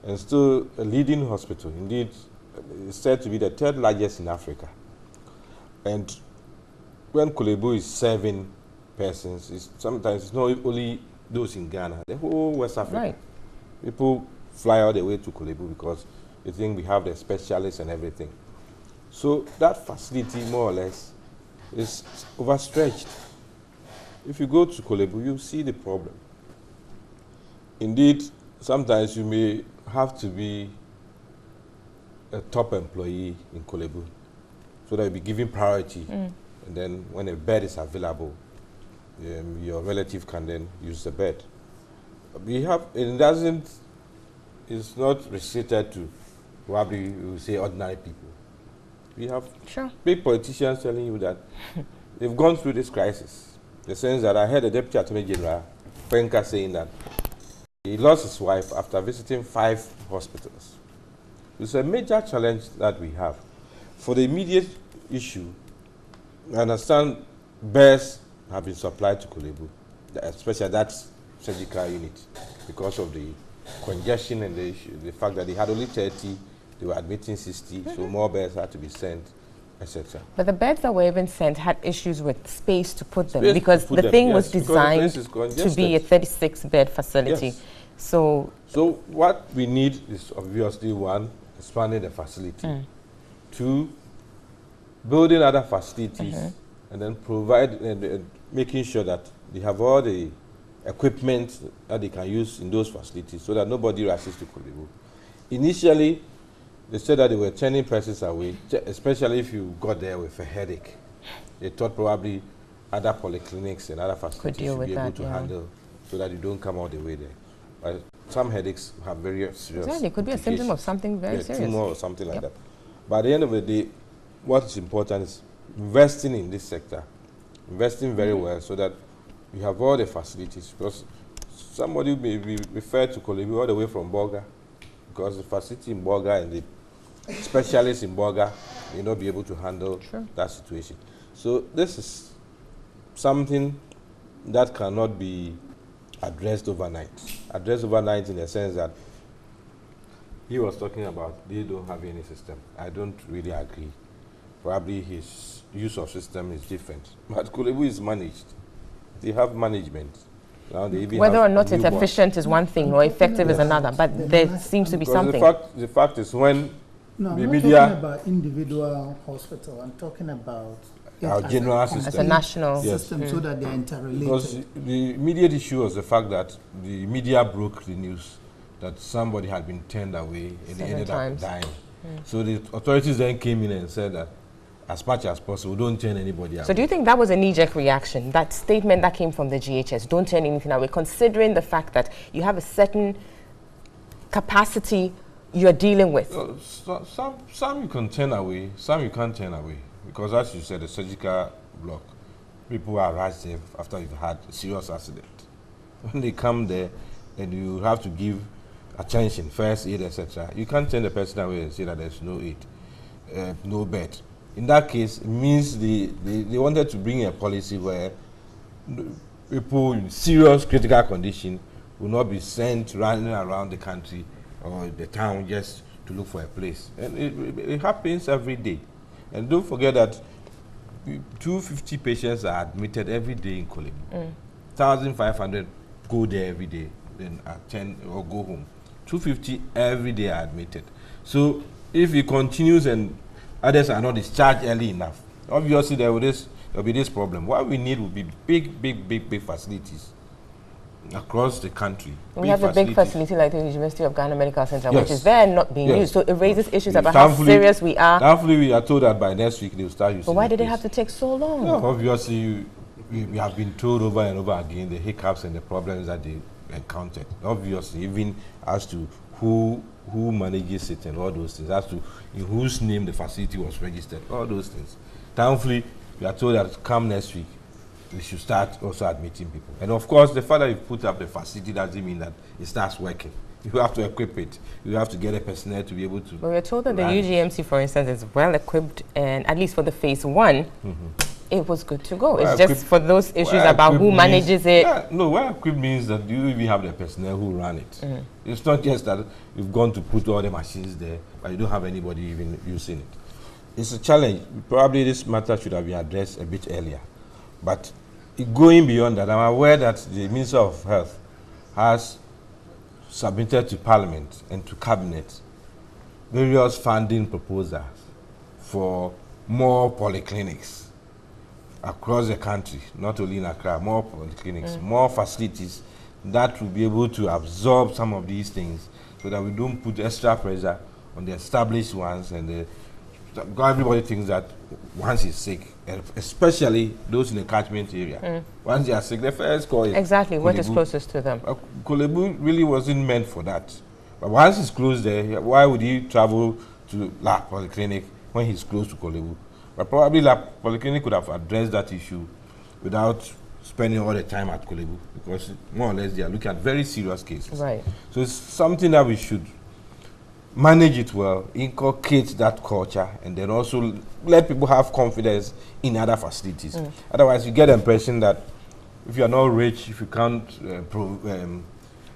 and still a leading hospital. Indeed, it's said to be the third largest in Africa. And when Kolebu is serving persons, sometimes it's not only those in Ghana, the whole West Africa. Right. People fly all the way to Kolebu because they think we have the specialists and everything. So that facility, more or less, is overstretched. If you go to Kolebu, you see the problem. Indeed, sometimes you may have to be a top employee in Kolebu so that you'll be given priority. And then when a bed is available, your relative can then use the bed. It's not restricted to probably, we say, ordinary people. We have big politicians telling you that they've gone through this crisis. The sense that I heard the Deputy Attorney General, Penka, saying that he lost his wife after visiting 5 hospitals. It's a major challenge that we have. For the immediate issue, I understand beds have been supplied to Kolebu, especially that surgical unit, because of the congestion and the fact that they had only 30, they were admitting 60, so more beds had to be sent, etc. But the beds that were even sent had issues with space to put them, because the thing was designed to be a 36-bed facility. Yes. So what we need is obviously, 1, expanding the facility, 2, building other facilities, and then making sure that they have all the equipment that they can use in those facilities so that nobody rushes to Kolebu. Initially, they said that they were turning persons away, especially if you got there with a headache. They thought probably other polyclinics and other facilities should be able to handle so that you don't come all the way there. But some headaches have very serious it could be a symptom of something very serious. Tumor or something like that. But at the end of the day, what is important is investing in this sector, investing very well so that we have all the facilities. Because somebody may be referred to Kolebu all the way from Boga, because the facility in Boga and the specialists in Boga may not be able to handle that situation. So this is something that cannot be addressed overnight. Addressed overnight in the sense that he was talking about they don't have any system. I don't really agree. Probably his use of system is different. But Kolebu is managed. They have management. Now they even whether or not it's efficient is one thing, or effective is another, but there seems to be something. The fact is when the media... I'm not talking about individual hospital. I'm talking about our general system. As a national system, so that they're interrelated. Because the immediate issue was the fact that the media broke the news that somebody had been turned away and they ended up dying. So the authorities then came in and said that as much as possible, don't turn anybody away. So do you think that was a knee-jerk reaction, that statement that came from the GHS, don't turn anything away, considering the fact that you have a certain capacity you're dealing with? Some you can turn away, some you can't turn away. Because as you said, the surgical block, people are rushed there after you've had a serious accident. When they come there and you have to give attention, first aid, etc., you can't turn the person away and say that there's no aid, no bed. In that case, it means they wanted to bring a policy where people in serious critical condition will not be sent running around the country or the town just to look for a place. And it happens every day. And don't forget that 250 patients are admitted every day in Kolebu. 1,500 go there every day, then attend or go home. 250 every day are admitted. So if it continues and others are not discharged early enough, obviously there will be this problem. What we need will be big facilities across the country. We have a big facility like the University of Ghana Medical Center, which is there and not being used. So it raises issues about how serious we are. Thankfully, we are told that by next week they will start using. But why did they have to take so long? No, obviously, we have been told over and over again the hiccups and the problems that they encountered. Obviously, even as to who manages it and all those things, as to in whose name the facility was registered, all those things. Thankfully, we are told that come next week, we should start also admitting people. And of course, the fact that you put up the facility doesn't mean that it starts working. You have to equip it. You have to get a personnel to be able to. But we're told that the UGMC, for instance, is well equipped, and at least for the phase 1, it was good to go. Well, it's just for those issues about who manages it. Yeah, no, well equipped means that you even have the personnel who run it. It's not just that you've gone to put all the machines there, but you don't have anybody even using it. It's a challenge. Probably this matter should have been addressed a bit earlier. But going beyond that, I'm aware that the Minister of Health has submitted to Parliament and to Cabinet various funding proposals for more polyclinics across the country, not only in Accra, more polyclinics, more facilities that will be able to absorb some of these things so that we don't put extra pressure on the established ones and everybody thinks that once he's sick, especially those in the catchment area, once they are sick, the first call is exactly what is closest to them. Kolebu really wasn't meant for that. But once he's close there, why would he travel to La Polyclinic when he's close to Kolebu? But probably La Polyclinic could have addressed that issue without spending all the time at Kolebu, because more or less they are looking at very serious cases. Right. So it's something that we should manage it well, inculcate that culture, and then also let people have confidence in other facilities. Otherwise, you get the impression that if you are not rich, if you can't,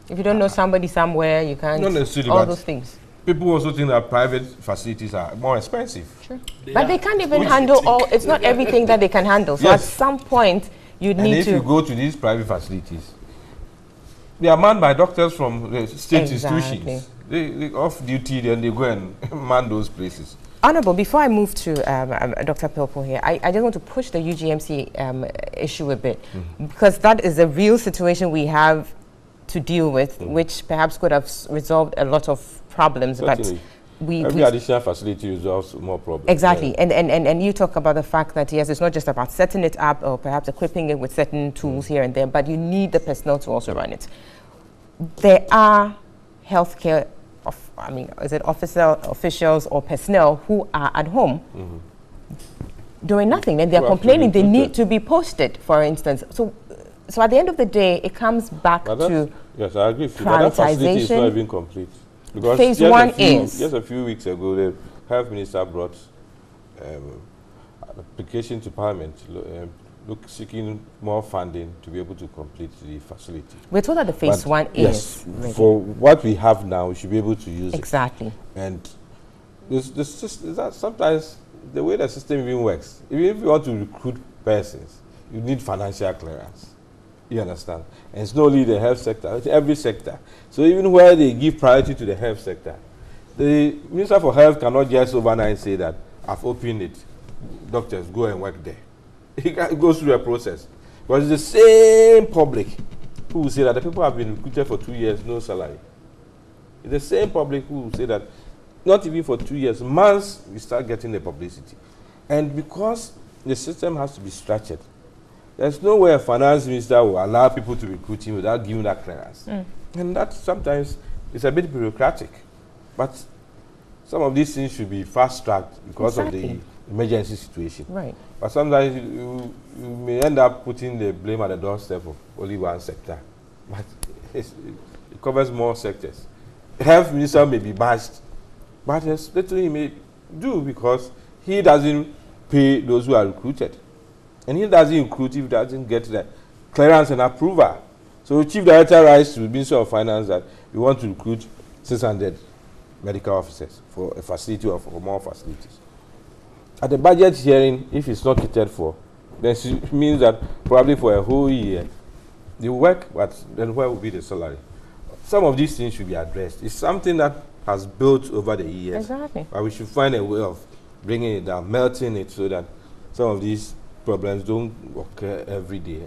if you don't know somebody somewhere, you can't. Not necessarily, all those things. People also think that private facilities are more expensive. Sure. But they can't even handle all. It's not everything that they can handle. So at some point, you need to. And if you go to these private facilities, they are manned by doctors from the state institutions. They off duty, then they go and man those places. Honorable, before I move to Dr. Pilpo here, I just want to push the UGMC issue a bit, because that is a real situation we have to deal with, which perhaps could have resolved a lot of problems. Certainly. But every additional facility resolves more problems. Exactly, and you talk about the fact that yes, it's not just about setting it up or perhaps equipping it with certain tools here and there, but you need the personnel to also run it. There are healthcare, is it officials or personnel who are at home doing nothing, and they're complaining they need to be posted, for instance. So at the end of the day, it comes back to yes, I agree. Prioritization. That facility is not even complete. Because phase 1 is just a few weeks ago, the health minister brought an application to Parliament seeking more funding to be able to complete the facility. We're told that the phase 1 is ready. For what we have now, we should be able to use exactly. it. And that sometimes the way the system even works, even if you want to recruit persons, you need financial clearance. You understand? And it's not only the health sector, it's every sector. So even where they give priority to the health sector, the Minister for Health cannot just overnight say that I've opened it, doctors go and work there. It goes through a process. But it's the same public who will say that the people have been recruited for 2 years, no salary. It's the same public who will say that not even for 2 years, months we start getting the publicity. And because the system has to be structured, there's no way a finance minister will allow people to recruit him without giving that clearance. And that sometimes is a bit bureaucratic. But some of these things should be fast-tracked because of the emergency situation. Right. But sometimes you may end up putting the blame at the doorstep of only one sector. But it covers more sectors. The health minister may be bashed, but there's little he may do because he doesn't pay those who are recruited. And he doesn't recruit if he doesn't get the clearance and approval. So the chief director writes to the Minister of Finance that we want to recruit 600 medical officers for a facility or for more facilities. At the budget hearing, if it's not catered for, then it means that probably for a whole year, they work, but then where will be the salary? Some of these things should be addressed. It's something that has built over the years. Exactly. But we should find a way of bringing it down, melting it so that some of these problems don't occur every day.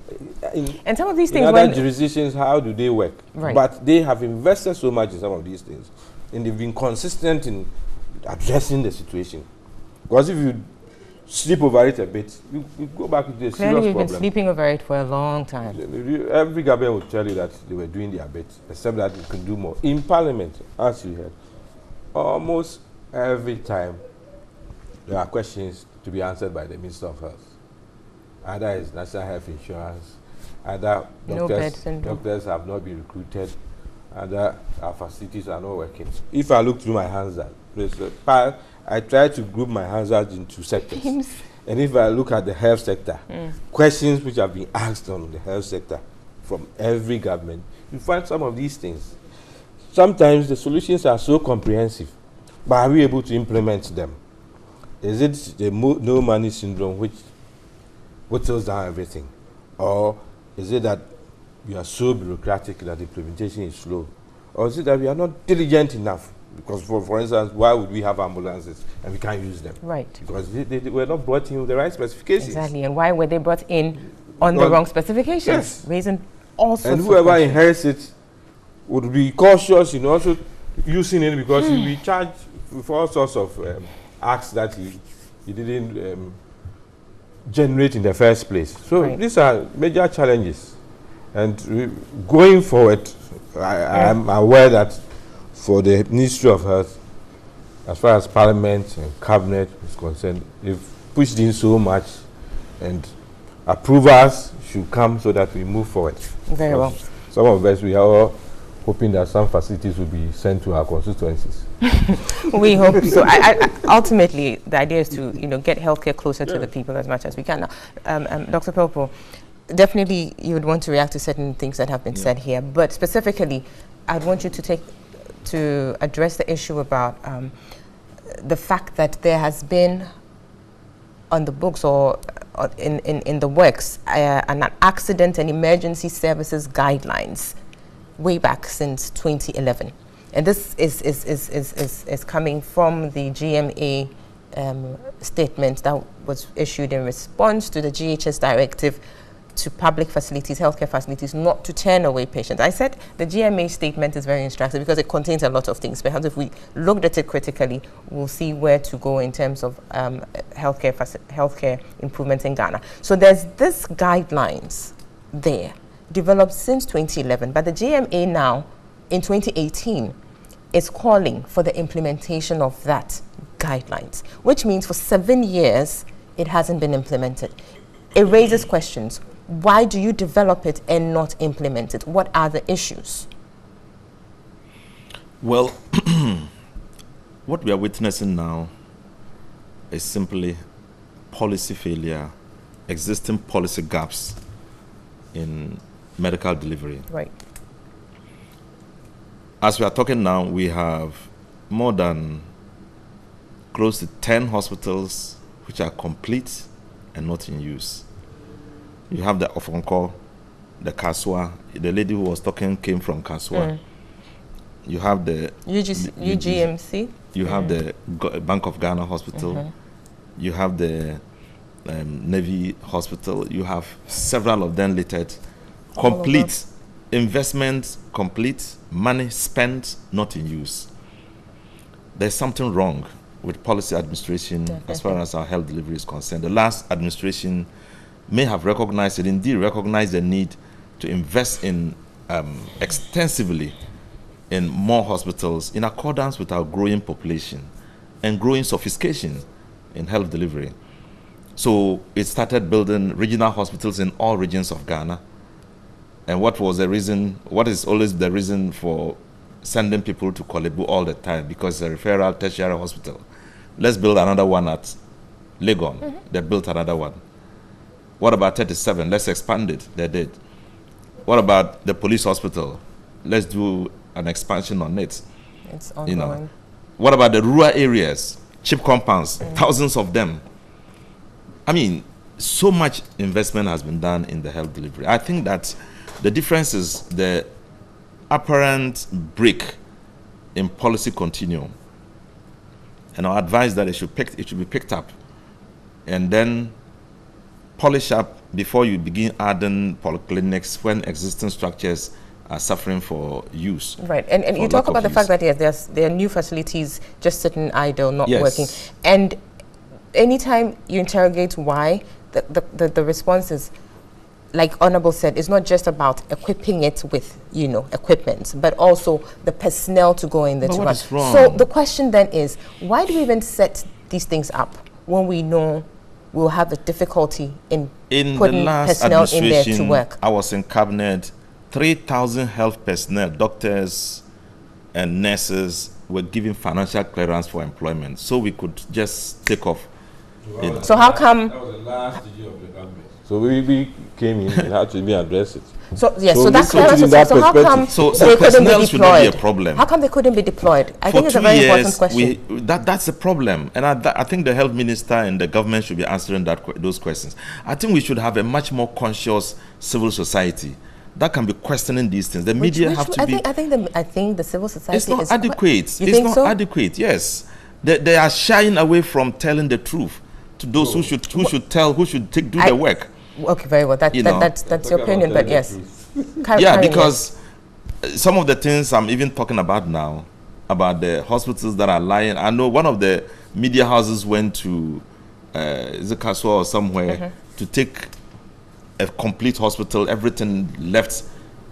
And some of these things, in other jurisdictions, how do they work? Right. But they have invested so much in some of these things, and they've been consistent in addressing the situation. Because if you sleep over it a bit, you go back into a serious problem. Clearly, you've been sleeping over it for a long time. Every government will tell you that they were doing their bit, except that you can do more. In Parliament, as you heard, almost every time there are questions to be answered by the Minister of Health. either it's national health insurance, either doctors have not been recruited, either our facilities are not working. If I look through my hazard, I try to group my hazards into sectors. And if I look at the health sector, questions which have been asked on the health sector from every government, you find some of these things. Sometimes the solutions are so comprehensive, but are we able to implement them? Is it the no money syndrome which whittles down everything? Or is it that we are so bureaucratic that the implementation is slow? Or is it that we are not diligent enough? Because, for instance, why would we have ambulances and we can't use them? Right. Because they were not brought in with the right specifications. Exactly. And why were they brought in on the wrong specifications? Yes. Raising all sorts of questions. And whoever inherits it would be cautious in also using it, because he'll be charged with all sorts of acts that he didn't generate in the first place. So these are major challenges. And going forward, I am aware that for the Ministry of Health, as far as Parliament and Cabinet is concerned, they've pushed in so much, and approvals should come so that we move forward. Very well. Some of us, we are all hoping that some facilities will be sent to our constituencies. We hope so. Ultimately, the idea is to get healthcare closer to the people as much as we can. Now, Dr. Popo, definitely you would want to react to certain things that have been said here, but specifically, I'd want you to address the issue about the fact that there has been on the books or in the works an accident and emergency services guidelines way back since 2011, and this is coming from the GMA statement that was issued in response to the GHS directive to public facilities, healthcare facilities, not to turn away patients. I said the GMA statement is very instructive because it contains a lot of things. Perhaps if we looked at it critically, we'll see where to go in terms of healthcare improvements in Ghana. So there's this guidelines there, developed since 2011, but the GMA now, in 2018, is calling for the implementation of that guidelines, which means for 7 years, it hasn't been implemented. It raises questions. Why do you develop it and not implement it? What are the issues? Well, what we are witnessing now is simply policy failure, existing policy gaps in medical delivery. Right. As we are talking now, we have more than close to 10 hospitals which are complete and not in use. You have the Oppong, the Kaswa. The lady who was talking came from Kaswa. You have the UGMC. You have the Bank of Ghana Hospital. You have the Navy Hospital. You have several of them littered. Complete investment, complete money spent, not in use. There's something wrong with policy administration as far as our health delivery is concerned. The last administration may have recognized it, indeed recognized the need to invest in extensively in more hospitals in accordance with our growing population and growing sophistication in health delivery. So it started building regional hospitals in all regions of Ghana. And what was the reason, what is always the reason for sending people to Kolebu all the time? Because it's a referral tertiary hospital. Let's build another one at Legon. They built another one. What about 37? Let's expand it. They did. What about the police hospital? Let's do an expansion on it. It's ongoing. What about the rural areas? Cheap compounds, thousands of them. I mean, so much investment has been done in the health delivery. I think that the difference is the apparent break in policy continuum. And I advise that it should be picked up and then polish up before you begin adding polyclinics when existing structures are suffering for use. Right, and you talk about the fact that yes, there are new facilities just sitting idle, not working. And anytime you interrogate why, the response is, like Honorable said, it's not just about equipping it with, equipment, but also the personnel to go in there to run. So the question then is, why do we even set these things up when we know we'll have a difficulty in the putting last personnel in there to administration, work. I was in cabinet, 3,000 health personnel, doctors and nurses were given financial clearance for employment, so we could just take off. You know. So how come? That was the last year of the government. So we came in and had to be addressed it. So yes, so So that's listen to clearance. that So how come So they couldn't personnel be should not be a deployed? problem. How come they couldn't be deployed? I For think it's a 2 very years, important question. that's the problem, and I think the health minister and the government should be answering those questions. I think we should have a much more conscious civil society that can be questioning these things. The media have to be. I think the civil society It's not is adequate. You It's think not so? adequate. Yes, they are shying away from telling the truth to those who should do the work. Okay, very well. That's your opinion, but yes. Yeah, because some of the things I'm even talking about now, about the hospitals that are lying. I know one of the media houses went to Kwadwo or somewhere to take a complete hospital, everything left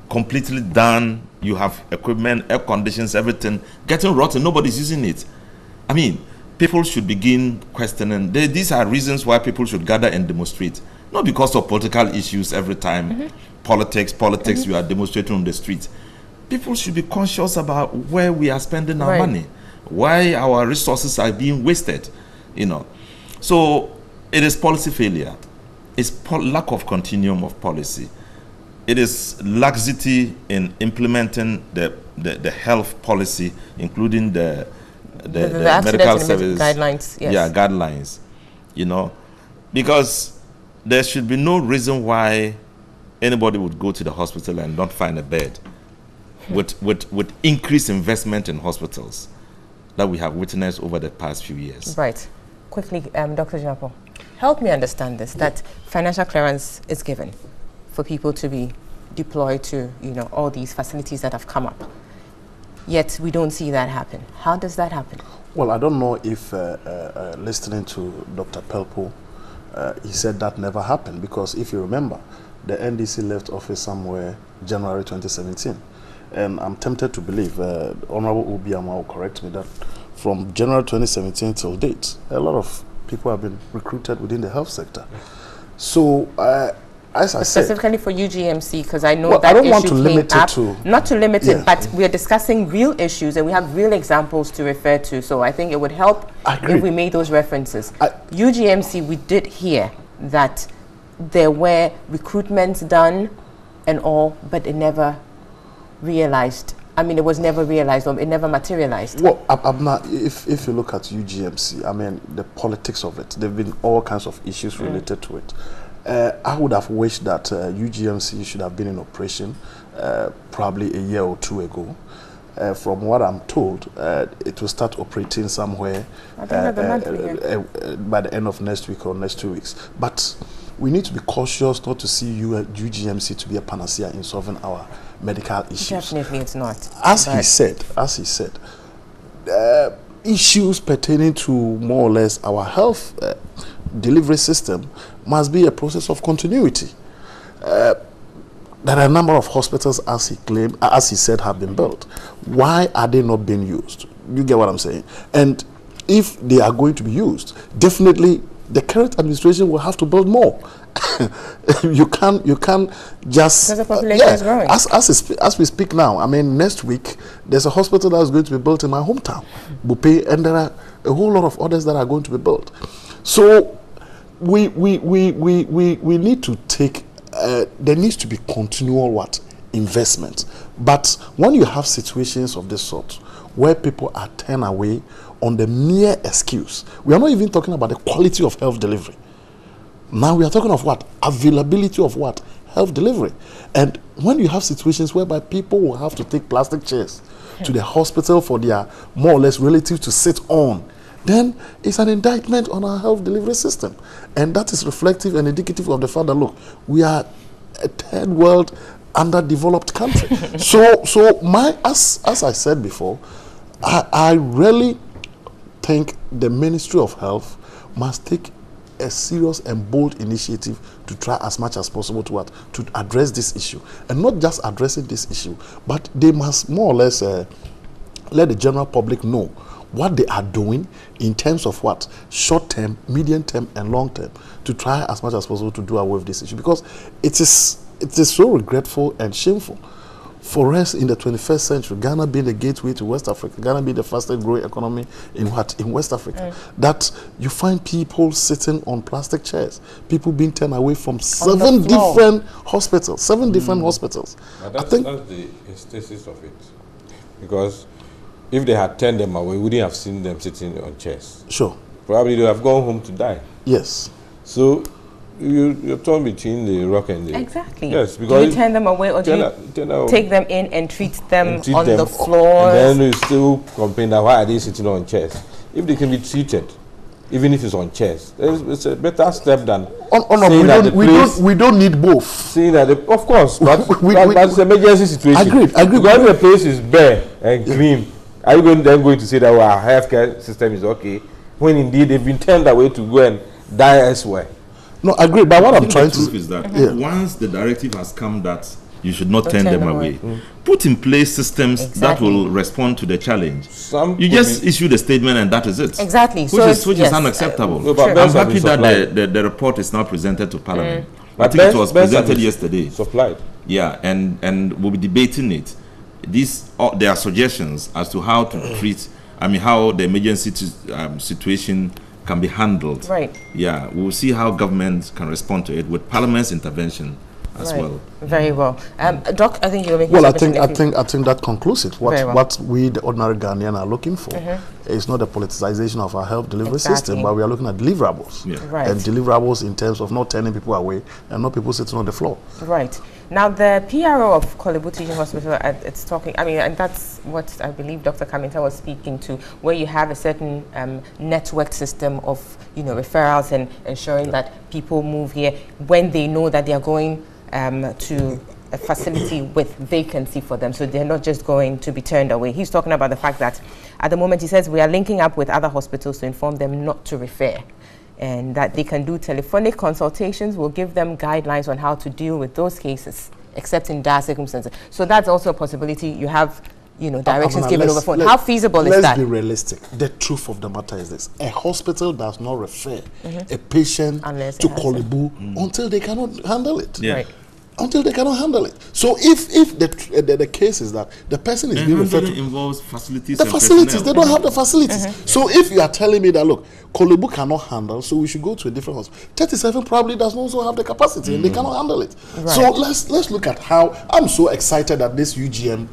completely done. You have equipment, air conditions, everything getting rotten. Nobody's using it. I mean, people should begin questioning. These are reasons why people should gather and demonstrate. Not because of political issues every time. Politics, you are demonstrating on the street. People should be conscious about where we are spending our money, why our resources are being wasted, you know. So it is policy failure. It's lack of continuum of policy. It is laxity in implementing the health policy, including the medical service guidelines. Yes. Yeah, guidelines, you know, because there should be no reason why anybody would go to the hospital and not find a bed with increased investment in hospitals that we have witnessed over the past few years. Right. Quickly, Dr. Japo, help me understand this, that financial clearance is given for people to be deployed to, all these facilities that have come up. Yet we don't see that happen. How does that happen? Well, I don't know if listening to Dr. Pelpo, he said that never happened, because if you remember, the NDC left office somewhere January 2017. And I'm tempted to believe, Honorable Obiama will correct me, that from January 2017 till date, a lot of people have been recruited within the health sector. So, as I said, specifically for UGMC, because I know that I don't issue want to limit came it up. to, not to limit it, but we are discussing real issues and we have real examples to refer to. So I think it would help if we made those references. UGMC, we did hear that there were recruitments done and all, but it never realized. I mean, it was never realized, or it never materialized. Well, if you look at UGMC, I mean, the politics of it, there have been all kinds of issues related to it. I would have wished that UGMC should have been in operation probably a year or two ago. From what I'm told, it will start operating somewhere by the end of next week or next 2 weeks. But we need to be cautious not to see UGMC to be a panacea in solving our medical issues. Definitely it's not. As he said, issues pertaining to more or less our health delivery system must be a process of continuity. There are a number of hospitals, as he said, have been built. Why are they not being used? You get what I'm saying? And if they are going to be used, definitely the current administration will have to build more. you can't just, because the population is growing. As we speak now, I mean, next week there's a hospital that is going to be built in my hometown, Bupe, and there are a whole lot of others that are going to be built. So we need to take. There needs to be continual investment. But when you have situations of this sort, where people are turned away on the mere excuse, we are not even talking about the quality of health delivery. Now we are talking of availability of health delivery. And when you have situations whereby people will have to take plastic chairs to the hospital for their more or less relatives to sit on, then it's an indictment on our health delivery system. And that is reflective and indicative of the fact that, look, we are a third world underdeveloped country. As I said before, I really think the Ministry of Health must take a serious and bold initiative to try as much as possible to address this issue. And not just addressing this issue, but they must more or less let the general public know what they are doing in terms of what? Short term, medium term, and long term, to try as much as possible to do away with this issue, because it is so regretful and shameful for us in the 21st century, Ghana being the gateway to West Africa, Ghana being the fastest growing economy in West Africa, that you find people sitting on plastic chairs, people being turned away from seven different hospitals. That's the instances of it. Because if they had turned them away, we wouldn't have seen them sitting on chairs. Sure. Probably they would have gone home to die. Yes. So you're torn between the rock and the... Exactly. Yes, because... Do you turn them away, or do you take them in and treat them on the floor? And then you still complain that why are they sitting on chairs? If they can be treated, even if it's on chairs, it's a better step than we don't need both. Seeing that, of course, but it's an emergency situation. Agreed. Because if the place is bare and clean, are you going to say that our healthcare system is okay, when indeed they've been turned away to go and die elsewhere? No, I agree. But what I'm trying to say is that once the directive has come that you should not turn them away, put in place systems that will respond to the challenge. You just issue the statement and that is it. Exactly. Which is unacceptable. I'm happy that the report is now presented to Parliament. I think it was presented yesterday. Supplied. Yeah, and we'll be debating it. There are suggestions as to how to treat, how the emergency situation can be handled. Right. Yeah, we'll see how government can respond to it with Parliament's intervention as well. Very well. Doc, I think you're making. Well, I think that concludes it. What we, the ordinary Ghanaian, are looking for is not the politicization of our health delivery system, but we are looking at deliverables. Yeah. Right. And deliverables in terms of not turning people away and not people sitting on the floor. Right. Now, the PRO of Kolebu Teaching Hospital, it's talking, and that's what I believe Dr. Kaminta was speaking to, where you have a certain network system of, referrals and ensuring that people move here when they know that they are going to a facility with vacancy for them, so they're not just going to be turned away. He's talking about the fact that at the moment, he says, we are linking up with other hospitals to inform them not to refer, and that they can do telephonic consultations. We'll give them guidelines on how to deal with those cases, except in dire circumstances. So that's also a possibility. You have, directions given over phone. How feasible is that? Let's be realistic. The truth of the matter is this: a hospital does not refer a patient to Kolebu until they cannot handle it. Yeah. Right. Until they cannot handle it. So if the case is that the person is being referred to, involves facilities, they don't have the facilities. So if you are telling me that, look, Kolebu cannot handle, so we should go to a different hospital. 37 probably does not also have the capacity, and they cannot handle it. Right. So let's look at how. I'm so excited that this UGM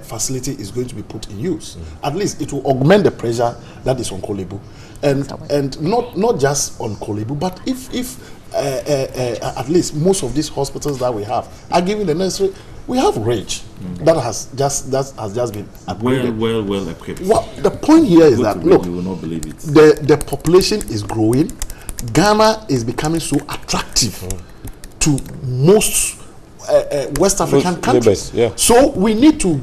facility is going to be put in use. At least it will augment the pressure that is on Kolebu, and not just on Kolebu, but if at least most of these hospitals that we have are giving the necessary. We have range that has just been upgraded. Well equipped. Well, the point here is that, look, you will not believe it. The population is growing. Ghana is becoming so attractive to most West African countries. So we need to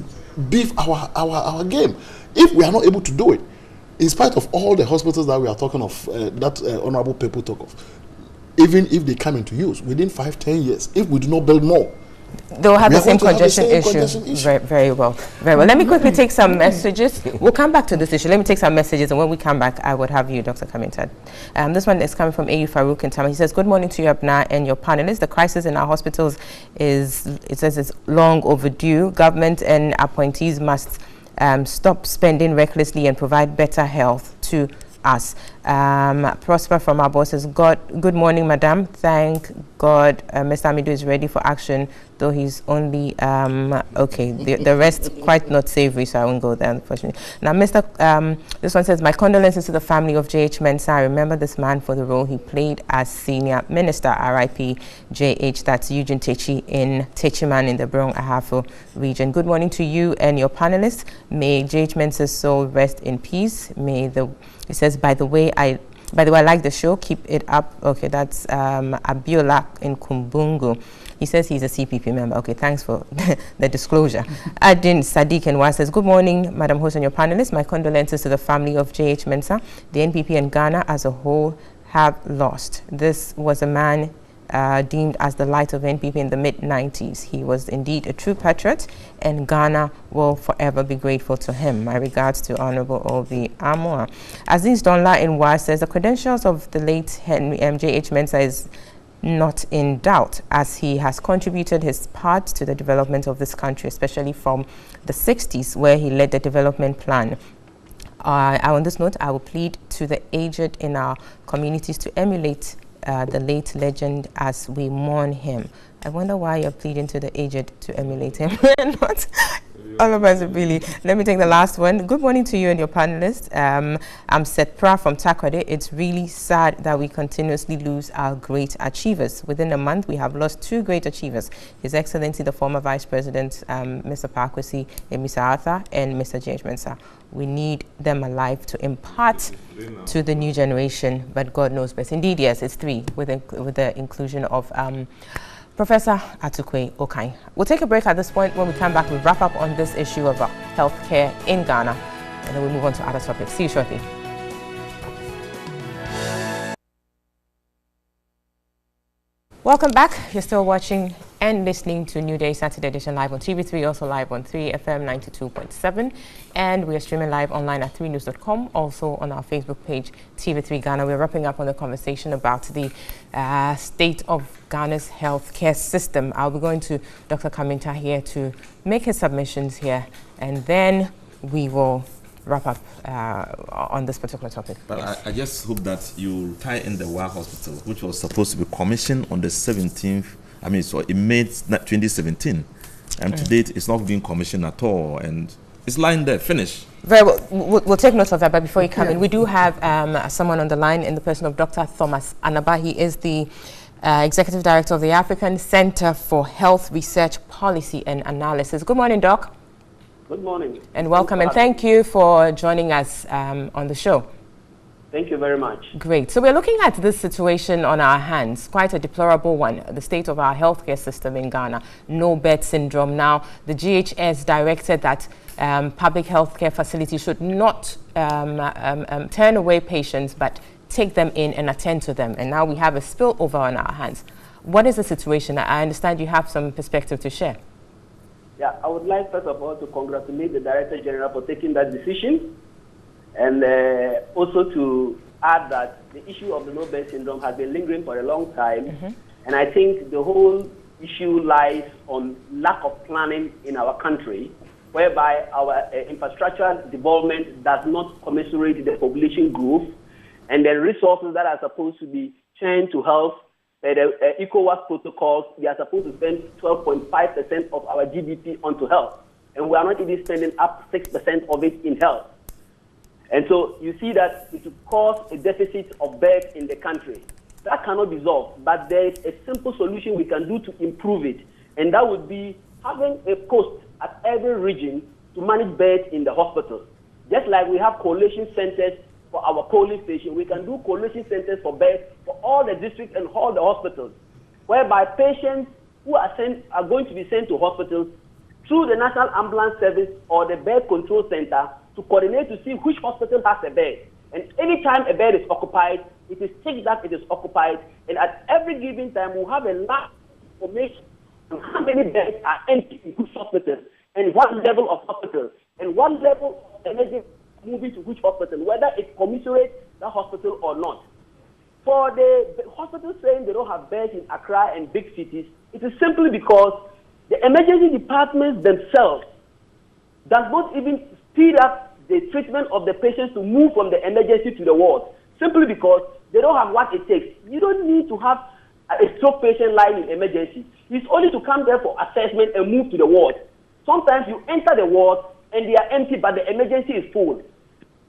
beef our game. If we are not able to do it, in spite of all the hospitals that we are talking of, that honorable people talk of, even if they come into use within 5-10 years, if we do not build more, they'll have the same congestion issue. Very well. Let me quickly take some messages. We'll come back to this issue. Let me take some messages, and when we come back, I would have you, Dr. Kaminta. This one is coming from A.U. Farouk in Tama. He says, good morning to you, Abna, and your panelists. The crisis in our hospitals is long overdue. Government and appointees must stop spending recklessly and provide better health to us. Prosper from our bosses. Good morning, madam. Thank God Mr. Amidu is ready for action, though he's only okay. The rest quite not savory, so I won't go there, unfortunately. Now, this one says, my condolences to the family of J.H. Mensah. I remember this man for the role he played as senior minister. R.I.P. J.H. That's Eugene Techi in Techiman in the Brong Ahafo region. Good morning to you and your panelists. May J.H. Mensah's soul rest in peace. It says, by the way, I like the show. Keep it up. Okay, that's Abiola in Kumbungu. He says he's a CPP member. Okay, thanks for the disclosure. Adin Sadiq and says, good morning, Madam Host and your panelists. My condolences to the family of J.H. Mensah. The NPP and Ghana as a whole have lost. This was a man deemed as the light of NPP in the mid-90s. He was indeed a true patriot, and Ghana will forever be grateful to him. My regards to Honorable Obi Amor. Aziz Donla in Wa says the credentials of the late J.H. Mensah is not in doubt, as he has contributed his part to the development of this country, especially from the 60s, where he led the development plan. On this note, I will plead to the aged in our communities to emulate the late legend as we mourn him. I wonder why you're pleading to the aged to emulate him. Not all of us, really. Let me take the last one. Good morning to you and your panelists. I'm Setpra from Takoradi. It's really sad that we continuously lose our great achievers. Within a month, we have lost 2 great achievers. His Excellency, the former Vice President, Mr. Pakwesi, Mr. Arthur, and Mr. J.H. Mensah. We need them alive to impart to the new generation, but God knows best. Indeed, yes, it's 3 with the inclusion of Professor Atukwe Okai. We'll take a break at this point. When we come back, we'll wrap up on this issue of healthcare in Ghana, and then we'll move on to other topics. See you shortly. Welcome back. You're still watching and listening to New Day Saturday Edition live on TV3, also live on 3FM 92.7, and we are streaming live online at 3news.com, also on our Facebook page, TV3 Ghana. We're wrapping up on the conversation about the state of Ghana's healthcare system. I'll be going to Dr. Kaminta here to make his submissions here, and then we will wrap up on this particular topic. But yes. I just hope that you tie in the Wa Hospital, which was supposed to be commissioned on the 17th, so in May 2017, and to date it's not being commissioned at all, and it's lying there, finished. Very well. We'll take note of that, but before you come in, we do have someone on the line in the person of Dr. Thomas Anaba. He is the Executive Director of the African Center for Health Research Policy and Analysis. Good morning, Doc. Good morning. And welcome, and thank you for joining us on the show. Thank you very much. Great. So we're looking at this situation on our hands, quite a deplorable one, the state of our healthcare system in Ghana. No bed syndrome. Now, the GHS directed that public healthcare facilities should not turn away patients, but take them in and attend to them. And now we have a spillover on our hands. What is the situation? I understand you have some perspective to share. Yeah, I would like, first of all, to congratulate the Director General for taking that decision, and also to add that the issue of the no bed syndrome has been lingering for a long time, and I think the whole issue lies on lack of planning in our country, whereby our infrastructure development does not commensurate the population growth, and the resources that are supposed to be turned to health. The ECOWAS protocols, we are supposed to spend 12.5% of our GDP onto health, and we are not even spending up 6% of it in health. And so you see that it will cause a deficit of beds in the country. That cannot be solved, but there is a simple solution we can do to improve it, and that would be having a post at every region to manage beds in the hospital. Just like we have coalition centers for our polling station, we can do coalition centers for beds for all the districts and all the hospitals, whereby patients who are going to be sent to hospitals through the National Ambulance Service or the Bed Control Center to coordinate to see which hospital has a bed. And anytime a bed is occupied, it is checked that it is occupied, and at every given time we'll have a lot of information on how many beds are empty in which hospital, and what level of hospital, and what level of emergency moving to which hospital, whether it commiserates that hospital or not. For the hospitals saying they don't have beds in Accra and big cities, it is simply because the emergency departments themselves does not even speed up the treatment of the patients to move from the emergency to the ward, simply because they don't have what it takes. You don't need to have a stroke patient lying in emergency. It's only to come there for assessment and move to the ward. Sometimes you enter the ward and they are empty, but the emergency is full,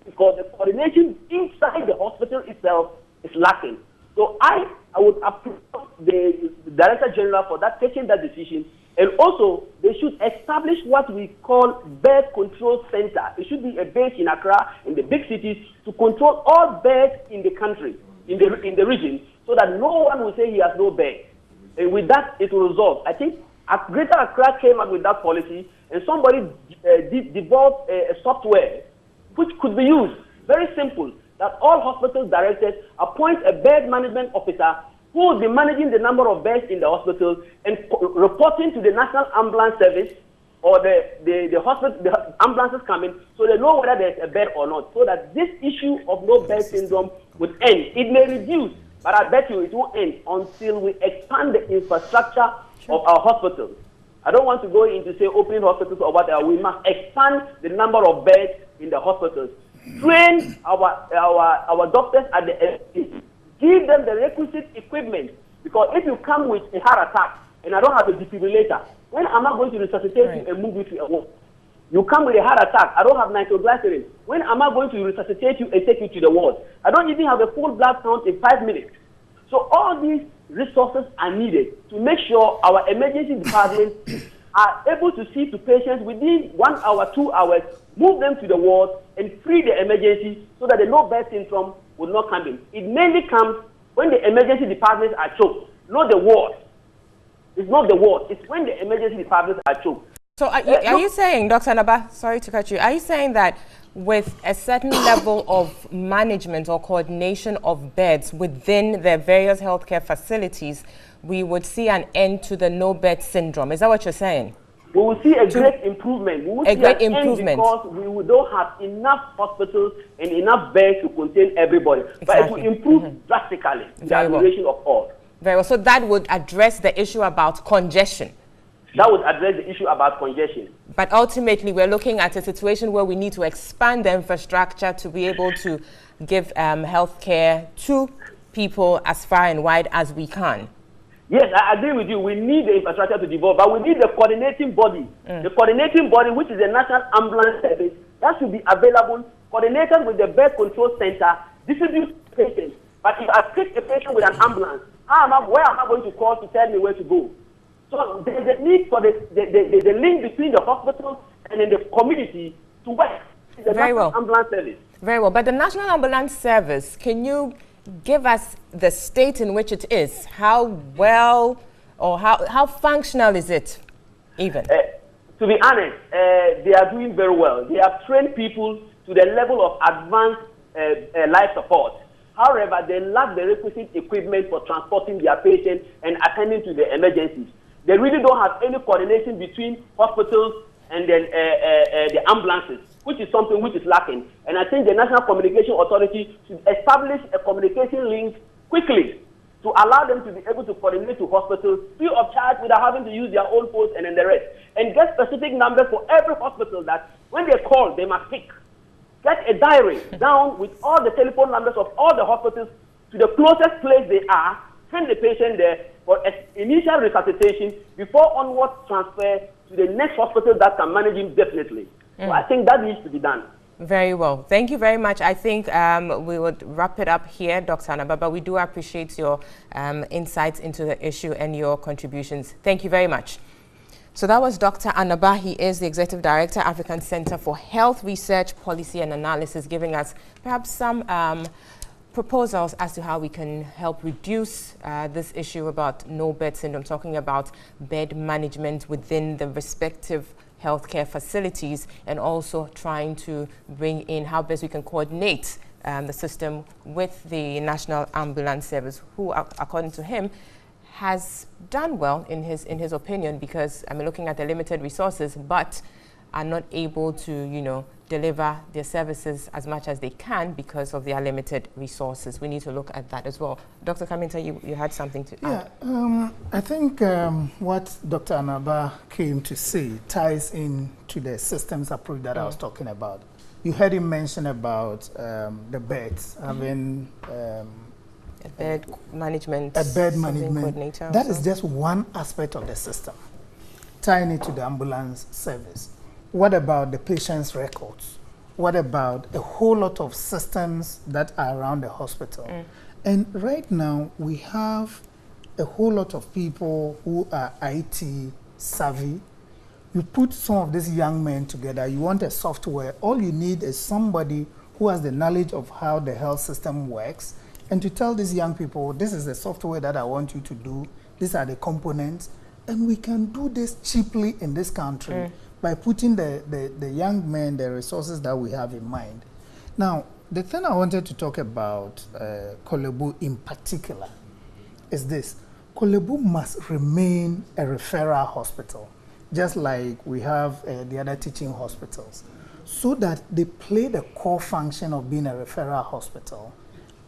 because the coordination inside the hospital itself is lacking. So I would approve the Director General for that, taking that decision, and also they should establish what we call bed control center. It should be a base in Accra, in the big cities, to control all beds in the country, in the region, so that no one will say he has no bed. And with that, it will resolve. I think Greater Accra came up with that policy, and somebody developed a software which could be used. Very simple, that all hospital directors appoint a bed management officer who will be managing the number of beds in the hospital and reporting to the National Ambulance Service or the hospital, the ambulances coming, so they know whether there's a bed or not, so that this issue of no bed syndrome would end. It may reduce, but I bet you it won't end until we expand the infrastructure of our hospitals. I don't want to go into, say, opening hospitals or whatever. We must expand the number of beds in the hospitals. Train our doctors at the SC. Give them the requisite equipment. Because if you come with a heart attack and I don't have a defibrillator, when am I going to resuscitate you and move you to a ward? You come with a heart attack, I don't have nitroglycerin. When am I going to resuscitate you and take you to the ward? I don't even have a full blood count in 5 minutes. So all these resources are needed to make sure our emergency departments are able to see to patients within 1 hour, 2 hours, move them to the ward and free the emergency so that the no bed syndrome will not come in. It mainly comes when the emergency departments are choked, not the ward. It's not the ward, it's when the emergency departments are choked. So are you saying, Dr. Anaba, sorry to cut you, are you saying that with a certain level of management or coordination of beds within the various healthcare facilities, we would see an end to the no bed syndrome? Is that what you're saying? We will see a great improvement. We will see great an improvement because we don't have enough hospitals and enough beds to contain everybody. Exactly. But it will improve drastically the duration of all. Very well. So that would address the issue about congestion. That would address the issue about congestion. But ultimately, we're looking at a situation where we need to expand the infrastructure to be able to give health care to people as far and wide as we can. Yes, I agree with you. We need the infrastructure to develop, but we need the coordinating body. The coordinating body, which is the National Ambulance Service, that should be available, coordinated with the Birth Control Center, distribute patients. But if I treat a patient with an ambulance, where am I going to call to tell me where to go? So there's a need for the link between the hospital and in the community to work. The National Ambulance Service. Very well. But the National Ambulance Service, can you give us the state in which it is? How well or how functional is it even? To be honest, they are doing very well. They have trained people to the level of advanced life support. However, they lack the requisite equipment for transporting their patients and attending to the emergencies. They really don't have any coordination between hospitals and then the ambulances, which is something which is lacking. And I think the National Communication Authority should establish a communication link quickly to allow them to be able to coordinate to hospitals free of charge without having to use their own phones and then the rest. And get specific numbers for every hospital that when they call, they must pick. Get a diary down with all the telephone numbers of all the hospitals to the closest place they are, send the patient there for initial resuscitation before onward transfer to the next hospital that can manage him definitely. So I think that needs to be done. Very well. Thank you very much. I think we would wrap it up here, Dr. Anaba, but we do appreciate your insights into the issue and your contributions. Thank you very much. So that was Dr. Anaba. He is the Executive Director, African Center for Health Research, Policy and Analysis, giving us perhaps some proposals as to how we can help reduce this issue about no bed syndrome, talking about bed management within the respective healthcare facilities and also trying to bring in how best we can coordinate the system with the National Ambulance Service, who, according to him, has done well in his opinion, because I mean, looking at the limited resources, but are not able to, deliver their services as much as they can because of their limited resources. We need to look at that as well. Dr. Kaminta, you had something to add? Yeah, I think what Dr. Anaba came to say ties into the systems approach that I was talking about. You heard him mention about the beds, having a bed management coordinator. That is just one aspect of the system, tying it to the ambulance service. What about the patient's records? What about a whole lot of systems that are around the hospital? And right now, we have a whole lot of people who are IT savvy. You put some of these young men together, you want a software, all you need is somebody who has the knowledge of how the health system works, and to tell these young people, this is the software that I want you to do, these are the components, and we can do this cheaply in this country by putting the young men, the resources that we have in mind. Now, the thing I wanted to talk about, Kolebu in particular, is this. Korle Bu must remain a referral hospital, just like we have the other teaching hospitals, so that they play the core function of being a referral hospital.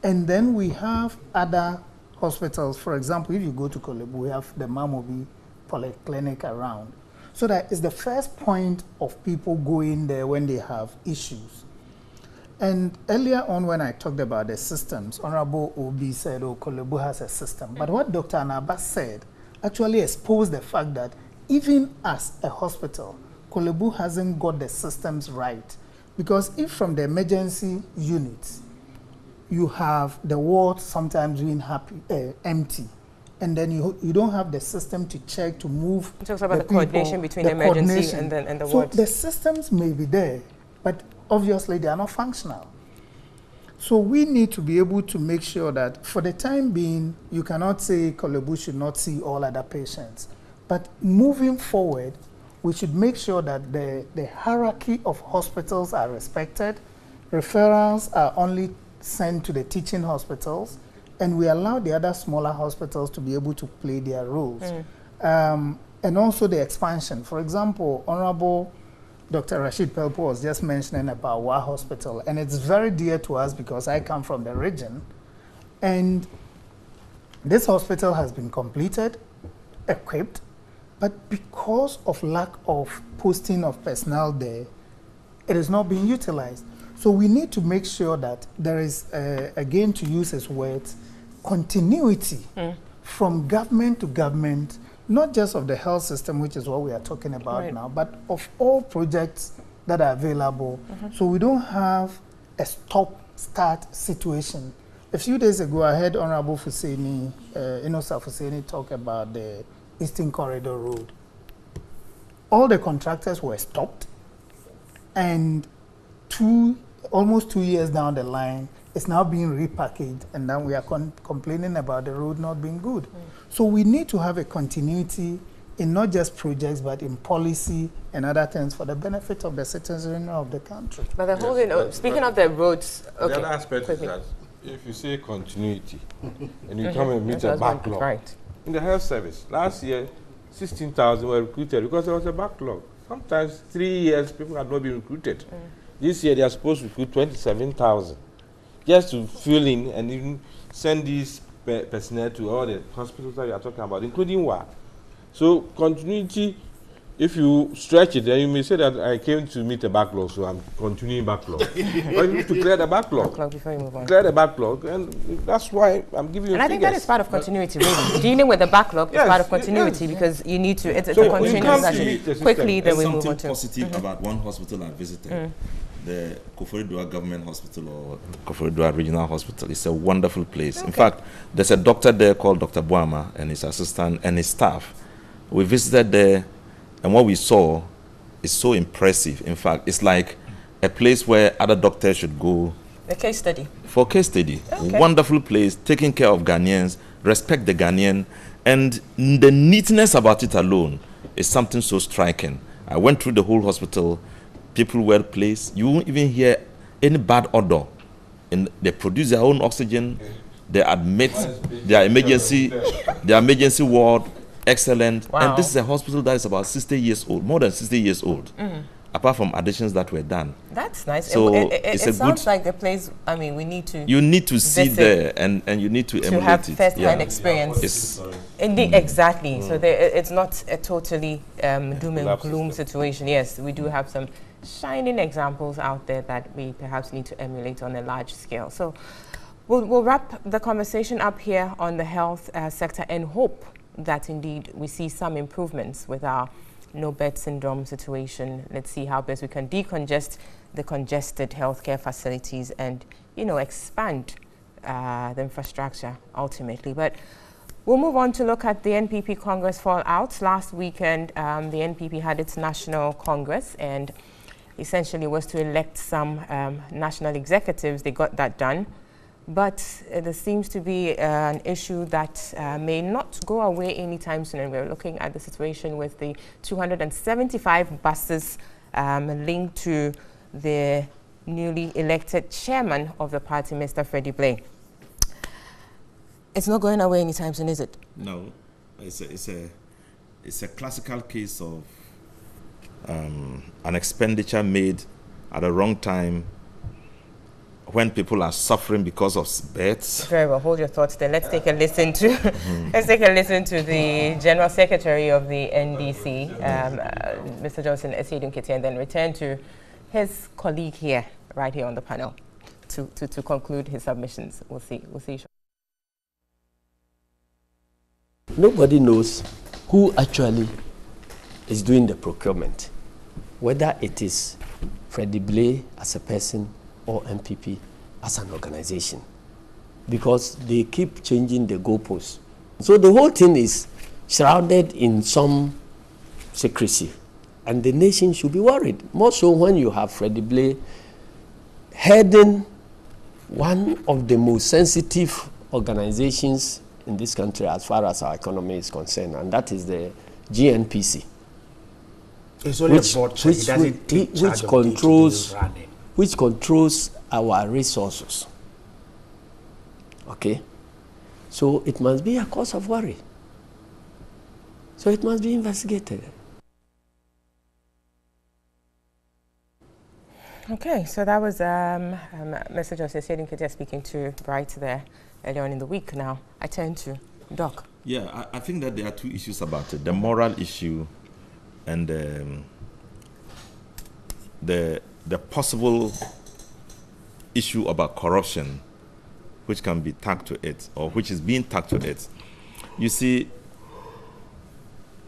And then we have other hospitals. For example, if you go to Korle Bu, we have the Mamobi Polyclinic around. So that is the first point of people going there when they have issues. And earlier on when I talked about the systems, Honorable Obi said, oh, Korle Bu has a system. But what Dr. Anaba said actually exposed the fact that even as a hospital, Korle Bu hasn't got the systems right. Because if from the emergency units, you have the wards sometimes being empty, and then you don't have the system to check, to move. It talks about the coordination between the emergency and the wards. So the systems may be there, but obviously they are not functional. So we need to be able to make sure that for the time being, you cannot say Korle Bu should not see all other patients. But moving forward, we should make sure that the hierarchy of hospitals are respected, referrals are only sent to the teaching hospitals, and we allow the other smaller hospitals to be able to play their roles. And also the expansion. For example, Honorable Dr. Rashid Pelpo was just mentioning about Wa Hospital, and it's very dear to us because I come from the region. And this hospital has been completed, equipped, but because of lack of posting of personnel there, it is not being utilized. So we need to make sure that there is, again to use his words, continuity from government to government, not just of the health system, which is what we are talking about now, but of all projects that are available. So we don't have a stop-start situation. A few days ago, I heard Honorable Fuseni, Inosa Fuseni talk about the Eastern Corridor Road. All the contractors were stopped, and almost 2 years down the line, it's now being repackaged, and now we are complaining about the road not being good. So we need to have a continuity in not just projects, but in policy and other things for the benefit of the citizens of the country. But the whole, speaking of the roads, okay. The other aspect is that if you say continuity, and you come and meet a backlog, in the health service, last year, 16,000 were recruited because there was a backlog. Sometimes 3 years, people had not been recruited. This year, they are supposed to recruit 27,000 just to fill in and even send these personnel to all the hospitals that you are talking about, including WA. So continuity, if you stretch it, then you may say that I came to meet a backlog, so I'm continuing backlog. But you need to clear the backlog. Before you move on. Clear the backlog, and that's why I'm giving you And I think that is part of continuity, really. Dealing with the backlog is part of continuity because you need to, it's a continuous action. Quickly, then we move on to. There's something positive about one hospital I visited. The Koforidua Government Hospital or Koforidua Regional Hospital. It's a wonderful place. In fact, there's a doctor there called Dr. Boama and his assistant and his staff. We visited there, and what we saw is so impressive. In fact, it's like a place where other doctors should go. A case study. For case study. Wonderful place, taking care of Ghanaians, respect the Ghanaian, and the neatness about it alone is something so striking. I went through the whole hospital. People well placed. You won't even hear any bad odor. And they produce their own oxygen. They admit their emergency ward. Excellent. Wow. And this is a hospital that is about 60 years old, more than 60 years old, apart from additions that were done. That's nice. So it sounds like a place, I mean, we need to. You need to see there and you need to emulate have it. first-hand experience. Indeed, exactly. So it's not a totally doom and gloom situation. Yes, we do have some shining examples out there that we perhaps need to emulate on a large scale. So we'll wrap the conversation up here on the health sector and hope that indeed we see some improvements with our no-bed syndrome situation. Let's see how best we can decongest the congested healthcare facilities and, expand the infrastructure ultimately. But we'll move on to look at the NPP Congress fallout. Last weekend, the NPP had its national Congress and essentially was to elect some national executives. They got that done. But there seems to be an issue that may not go away anytime soon. And we're looking at the situation with the 275 buses linked to the newly elected chairman of the party, Mr. Freddie Blay. It's not going away anytime soon, is it? No, it's a classical case of an expenditure made at the wrong time when people are suffering because of beds. Very well. Hold your thoughts there. Let's take a listen to the General Secretary of the NDC, Mr. Johnson Esiedun Kiti, and then return to his colleague here, right here on the panel, to conclude his submissions. We'll see. Nobody knows who actually is doing the procurement, whether it is Freddie Blay as a person or MPP as an organization, because they keep changing the goalposts. So the whole thing is shrouded in some secrecy, and the nation should be worried. More so when you have Freddie Blay heading one of the most sensitive organizations in this country as far as our economy is concerned, and that is the GNPC. It's only a board chair. He doesn't take charge of which controls our resources. Okay? So it must be a cause of worry. So it must be investigated. Okay, so that was Mr. Joseph Esiedun Kiti speaking to Bright there earlier on in the week. Now I turn to Doc. Yeah, I think that there are two issues about it: the moral issue and the possible issue about corruption, which can be tagged to it, or which is being tagged to it. You see,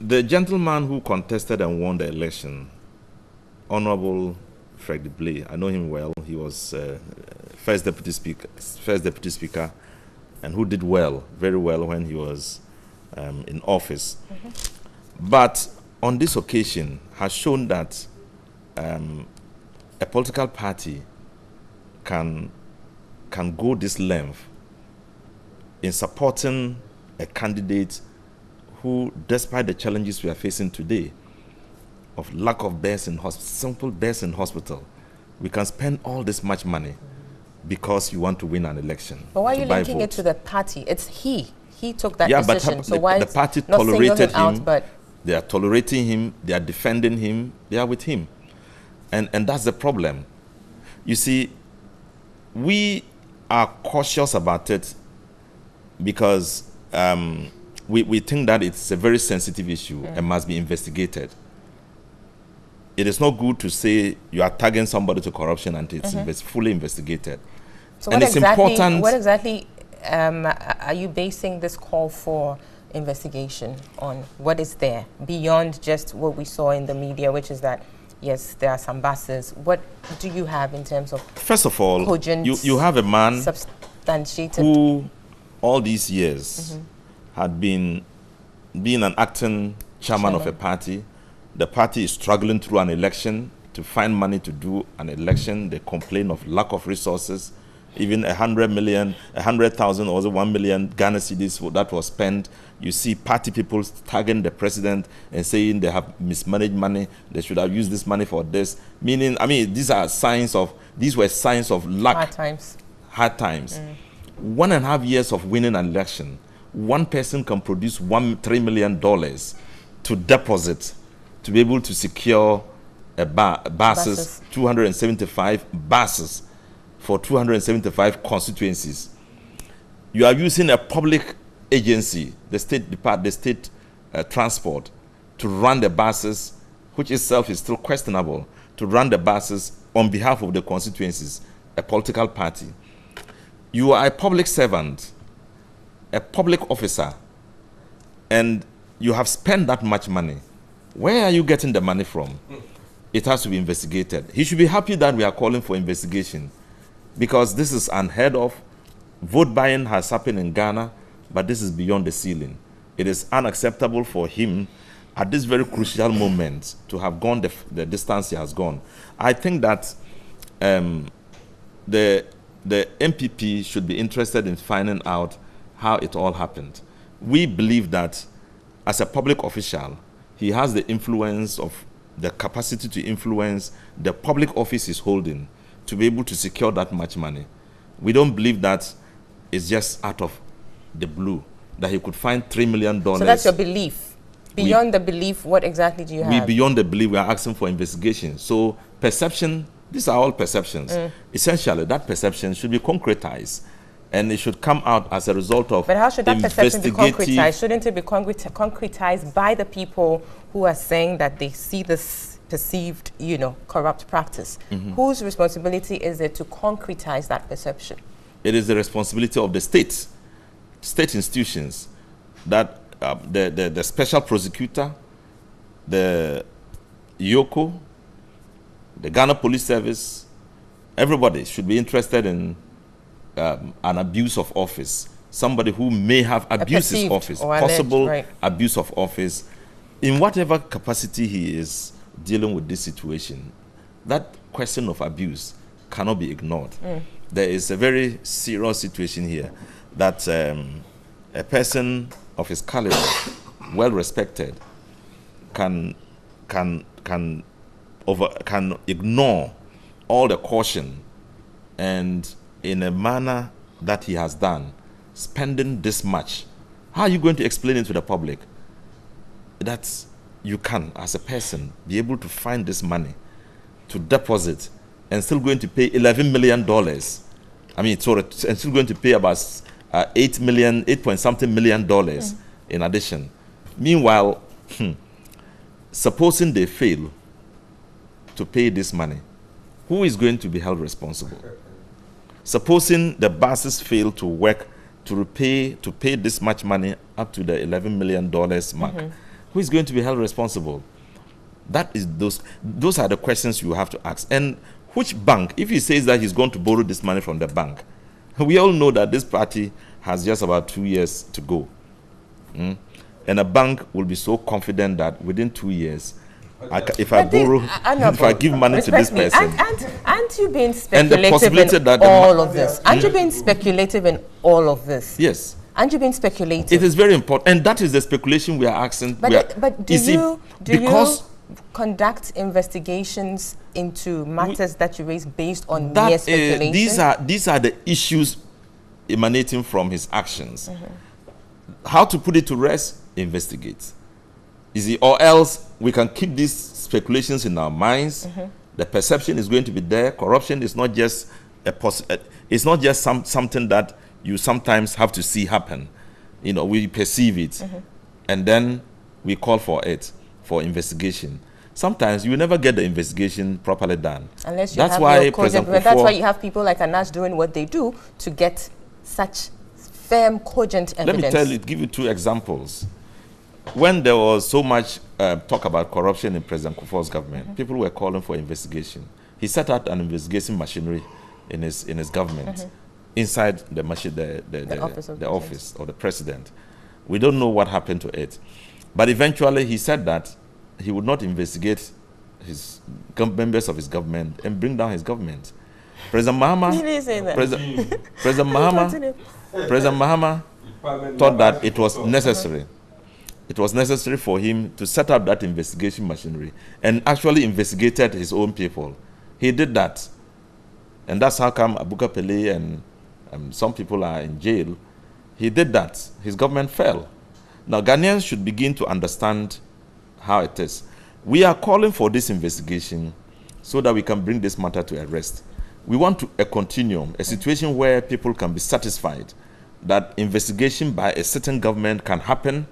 the gentleman who contested and won the election, Honorable Freddie Blay, I know him well. He was first deputy speaker, and who did well, very well, when he was in office. But on this occasion has shown that a political party can go this length in supporting a candidate who, despite the challenges we are facing today, of lack of beds in hospital, simple beds in hospital, we can spend all this much money because you want to win an election. But why are you linking it to the party? It's he took that decision. But so why the party not tolerated him? They are tolerating him. They are defending him. They are with him, and that's the problem. You see, we are cautious about it because we think that it's a very sensitive issue and must be investigated. It is not good to say you are tagging somebody to corruption until it's fully investigated. So and what exactly are you basing this call for investigation on? What is there beyond just what we saw in the media, which is that, yes, there are some buses. What do you have in terms of First of all, cogent, you have a man substantiated who all these years had been an acting chairman of a party. The party is struggling through an election to find money to do an election. They complain of lack of resources. Even 100,000 or 1 million Ghana cedis that was spent. You see party people tagging the president and saying they have mismanaged money. They should have used this money for this. Meaning, I mean, these were signs of luck. Hard times. 1.5 years of winning an election. One person can produce $3 million to deposit to be able to secure buses, 275 buses for 275 constituencies. You are using a public agency, the state transport, to run the buses, which itself is still questionable, to run the buses on behalf of the constituencies, a political party. You are a public servant, a public officer, and you have spent that much money. Where are you getting the money from? It has to be investigated. He should be happy that we are calling for investigation, because this is unheard of. Vote buying has happened in Ghana, but this is beyond the ceiling. It is unacceptable for him at this very crucial moment to have gone the distance he has gone. I think that the MPP should be interested in finding out how it all happened. We believe that as a public official, he has the influence of the capacity to influence the public office he's holding to be able to secure that much money. We don't believe that it's just out of the blue, that he could find $3 million. So that's your belief. Beyond the belief, what exactly do you have? Beyond the belief, we are asking for investigation. So perception, these are all perceptions. Essentially, that perception should be concretized, and it should come out as a result of. But how should that perception be concretized? Shouldn't it be concretized by the people who are saying that they see this perceived, corrupt practice? Whose responsibility is it to concretize that perception? It is the responsibility of the state institutions, that the special prosecutor, the Yoko, the Ghana Police Service, everybody should be interested in an abuse of office. Somebody who may have abused his office, possible abuse of office, in whatever capacity he is dealing with this situation. That question of abuse cannot be ignored. There is a very serious situation here that a person of his caliber, well respected, can ignore all the caution, and in a manner that he has done, spending this much. How are you going to explain it to the public that you can, as a person, be able to find this money to deposit and still going to pay $11 million? I mean, and still going to pay about $8 point something million in addition. Meanwhile, supposing they fail to pay this money, who is going to be held responsible? Supposing the buses fail to work to pay this much money up to the $11 million mark, who is going to be held responsible? That is those are the questions you have to ask. And which bank, if he says that he's going to borrow this money from the bank, we all know that this party has just about 2 years to go. And a bank will be so confident that within 2 years, if I give money to this person. Aren't you being speculative in all of this? Aren't you being speculative in all of this? Yes. Aren't you being speculative? It is very important. And that is the speculation we are asking. But do you conduct investigations into matters that you raise based on mere speculation? These are the issues emanating from his actions. How to put it to rest? Investigate. Or else we can keep these speculations in our minds. The perception is going to be there. Corruption is not just something that you sometimes have to see happen. We perceive it, and then we call for investigation. Sometimes you never get the investigation properly done. Unless you that's why you have people like Anas doing what they do to get such firm, cogent evidence. Let me give you 2 examples. When there was so much talk about corruption in President Kwadwo's government, people were calling for investigation. He set out an investigation machinery in his government, inside the office of the president. We don't know what happened to it. But eventually he said that he would not investigate his members of his government and bring down his government. President Mahama thought that it was necessary. It was necessary for him to set up that investigation machinery and actually investigated his own people. He did that. And that's how come Abuka Pele and some people are in jail. He did that. His government fell. Now, Ghanaians should begin to understand how it is. We are calling for this investigation so that we can bring this matter to a rest. We want a continuum, a situation where people can be satisfied that investigation by a certain government can happen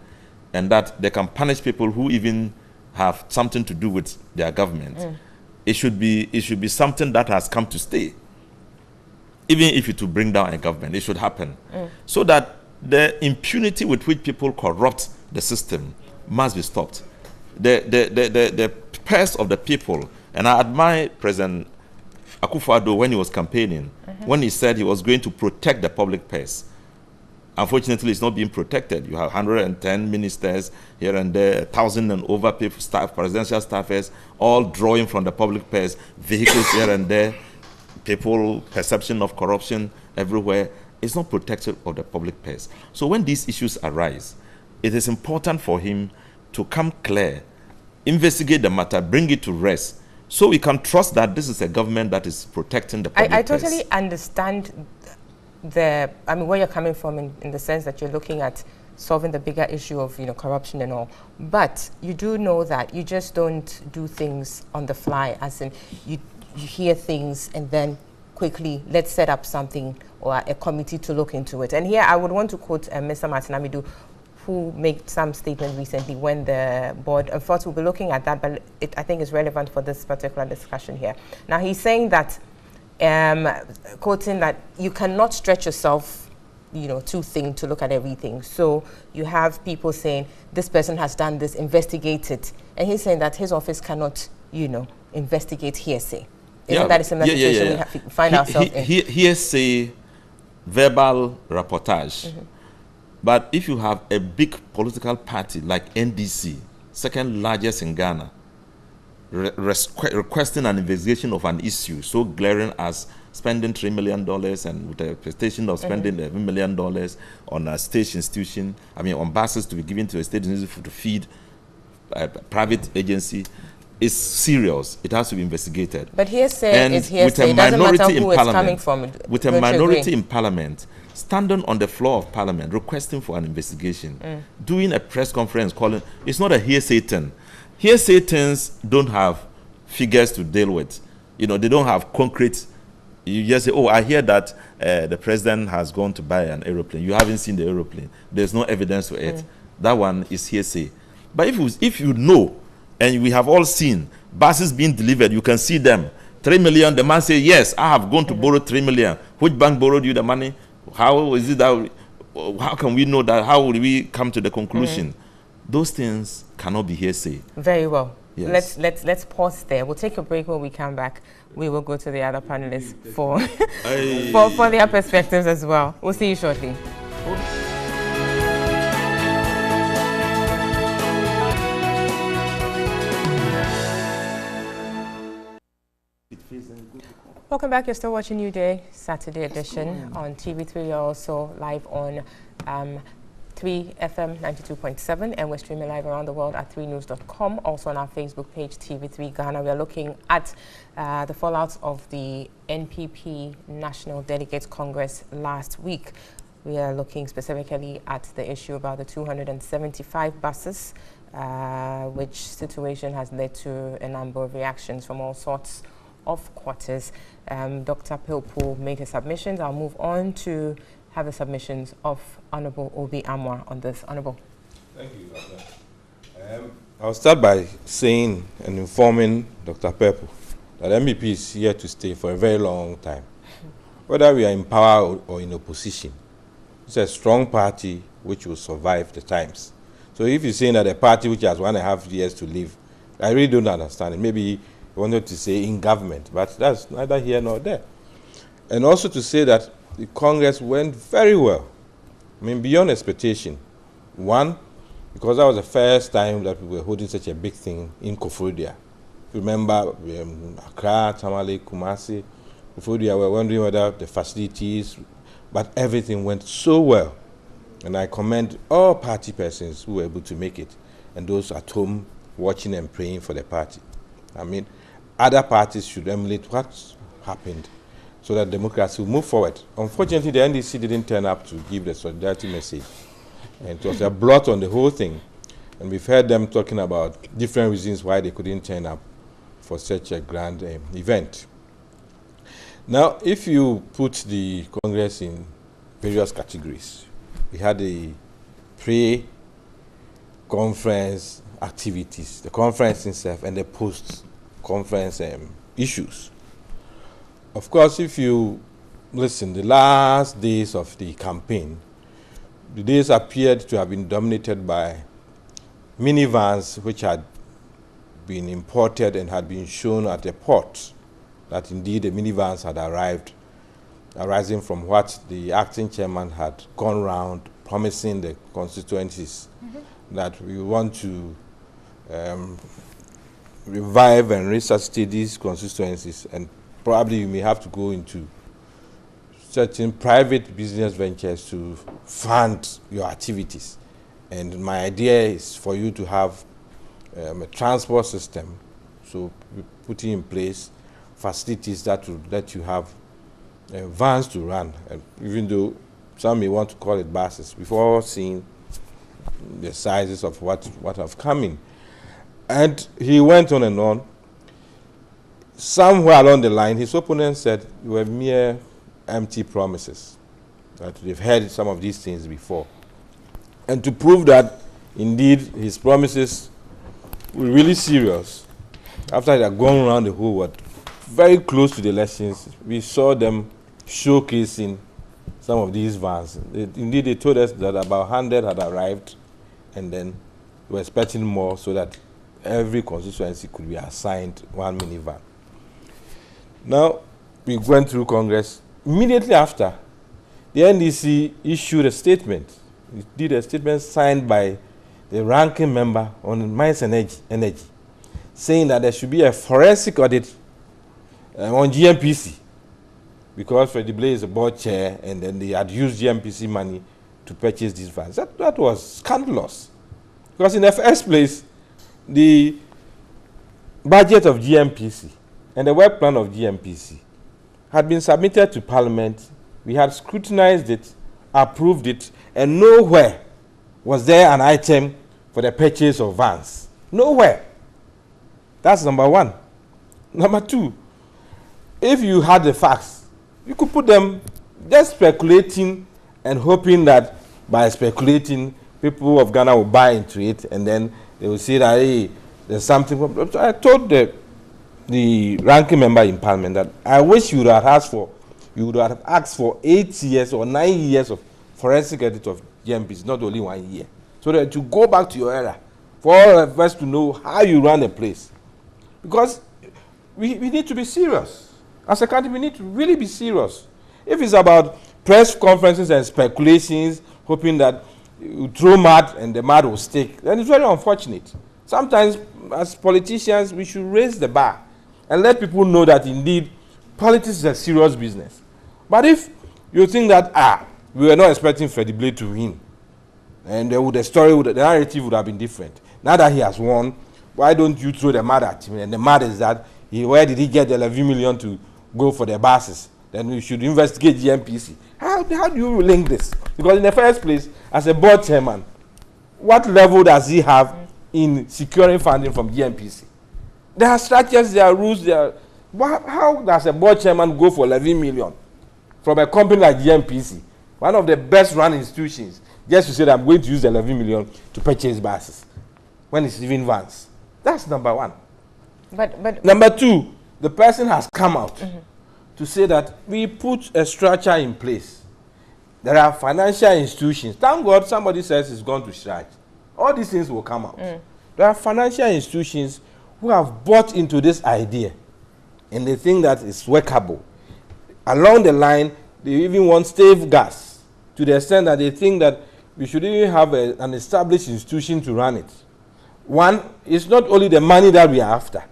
and that they can punish people who even have something to do with their government. It should be something that has come to stay. Even if it will bring down a government, it should happen. So that the impunity with which people corrupt the system must be stopped. The purse of the people, and I admire President Akufo-Addo when he was campaigning, when he said he was going to protect the public purse. Unfortunately, it's not being protected. You have 110 ministers here and there, 1,000 and over people, presidential staffers, all drawing from the public purse, vehicles here and there, people, perception of corruption everywhere. It's not protected of the public purse. So when these issues arise, it is important for him to come clear, investigate the matter, bring it to rest, so we can trust that this is a government that is protecting the public purse. I totally understand where you're coming from in the sense that you're looking at solving the bigger issue of, corruption and all. But you do know that you just don't do things on the fly, as in you hear things and then quickly let's set up something or a committee to look into it. And here I would want to quote Mr. Martin Amidu, who made some statement recently when the board, of course we'll be looking at that, but I think it's relevant for this particular discussion here. Now he's saying that, quoting that you cannot stretch yourself, too thin to look at everything. So you have people saying this person has done this, investigate it. And he's saying that his office cannot, investigate hearsay. Isn't that a similar situation we have to find ourselves in? Hearsay, verbal reportage. But if you have a big political party like NDC, second largest in Ghana, requesting an investigation of an issue so glaring as spending $3 million and with the expectation of spending $11 million on a state institution, on buses to be given to a state institution to feed a private agency, is serious. It has to be investigated. But hearsay is hearsay. It doesn't matter who it's coming from. With a minority in parliament, standing on the floor of parliament, requesting for an investigation, doing a press conference, calling, it's not a hearsay thing. Hearsay things don't have figures to deal with. They don't have concrete. You just say, oh, I hear that the president has gone to buy an aeroplane. You haven't seen the aeroplane. There's no evidence for it. That one is hearsay. But if you know, and we have all seen buses being delivered, you can see them. 3 million, the man say, yes, I have gone to borrow 3 million. Which bank borrowed you the money? How is it that, how can we know that? How will we come to the conclusion? Those things cannot be hearsay. Very well. Yes. Let's pause there. We'll take a break. When we come back, we will go to the other panelists for their perspectives as well. We'll see you shortly. Welcome back. You're still watching New Day, Saturday edition on TV3. You're also live on 3FM 92.7, and we're streaming live around the world at 3news.com. Also on our Facebook page, TV3 Ghana. We are looking at the fallout of the NPP National Delegates Congress last week. We are looking specifically at the issue about the 275 buses, which situation has led to a number of reactions from all sorts of quarters. Dr. Pilpo made his submissions. I'll move on to have the submissions of Honorable Obi Amwa on this. Honorable. Thank you, Doctor. I'll start by saying and informing Dr. Pilpo that MPP is here to stay for a very long time. Whether we are in power or in opposition, it's a strong party which will survive the times. So if you're saying that a party which has 1.5 years to live, I really don't understand it. Maybe wanted to say in government, but that's neither here nor there. And also to say that the Congress went very well. Beyond expectation. One, because that was the first time that we were holding such a big thing in Koforidua. Remember, Accra, Tamale, Kumasi, Koforidua, we were wondering whether the facilities, but everything went so well. And I commend all party persons who were able to make it, and those at home watching and praying for the party. Other parties should emulate what happened so that democracy will move forward. Unfortunately, the NDC didn't turn up to give the solidarity message. And it was a blot on the whole thing. And we've heard them talking about different reasons why they couldn't turn up for such a grand event. Now, if you put the Congress in various categories, we had the pre-conference activities, the conference itself, and the post-conference issues. Of course, if you listen, the last days of the campaign, the days appeared to have been dominated by minivans which had been imported and had been shown at the port that indeed the minivans had arrived, arising from what the acting chairman had gone round promising the constituencies that we want to revive and resuscitate these constituencies, and probably you may have to go into certain private business ventures to fund your activities. And my idea is for you to have a transport system, so putting in place facilities that will let you have vans to run, even though some may want to call it buses, before seeing the sizes of what have come in. And he went on and on. Somewhere along the line, his opponent said they were mere empty promises, that they've heard some of these things before. And to prove that, indeed, his promises were really serious, after they had gone around the whole world, very close to the elections, we saw them showcasing some of these vans. Indeed, they told us that about 100 had arrived, and then we were expecting more so that every constituency could be assigned one minivan. Now, we went through Congress. Immediately after, the NDC issued a statement. It did a statement signed by the ranking member on Mines and Energy, saying that there should be a forensic audit on GMPC, because Freddie Blay is a board chair, and then they had used GMPC money to purchase these vans. That was scandalous. Because in the first place, the budget of GMPC and the work plan of GMPC had been submitted to Parliament. We had scrutinized it, approved it, and nowhere was there an item for the purchase of vans. Nowhere. That's number one. Number two, if you had the facts, you could put them just speculating and hoping that by speculating, people of Ghana will buy into it, and then they will say that, hey, there's something. I told the ranking member in Parliament that I wish you would have asked for 8 years or 9 years of forensic audit of GMPs, not only 1 year, so that you go back to your era, for all of us to know how you run a place. Because we need to be serious. As a country, we need to really be serious. If it's about press conferences and speculations, hoping that you throw mud and the mud will stick, then it's very unfortunate. Sometimes, as politicians, we should raise the bar and let people know that, indeed, politics is a serious business. But if you think that, we were not expecting Freddie Blay to win, and the narrative would have been different. Now that he has won, why don't you throw the mud at him? And the mud is that, where did he get the 11 million to go for the buses? Then we should investigate GMPC. How do you link this? Because in the first place, as a board chairman, what level does he have in securing funding from GMPC? There are structures, there are rules, how does a board chairman go for 11 million from a company like GMPC, one of the best run institutions, just to say that I'm going to use 11 million to purchase buses when it's even vans? That's number one. But number two, the person has come out to say that we put a structure in place. There are financial institutions. Thank God somebody says it's gone to strike. All these things will come out. There are financial institutions who have bought into this idea, and they think that it's workable. Along the line, they even want stave gas, to the extent that they think that we should even have an established institution to run it. One, it's not only the money that we are after.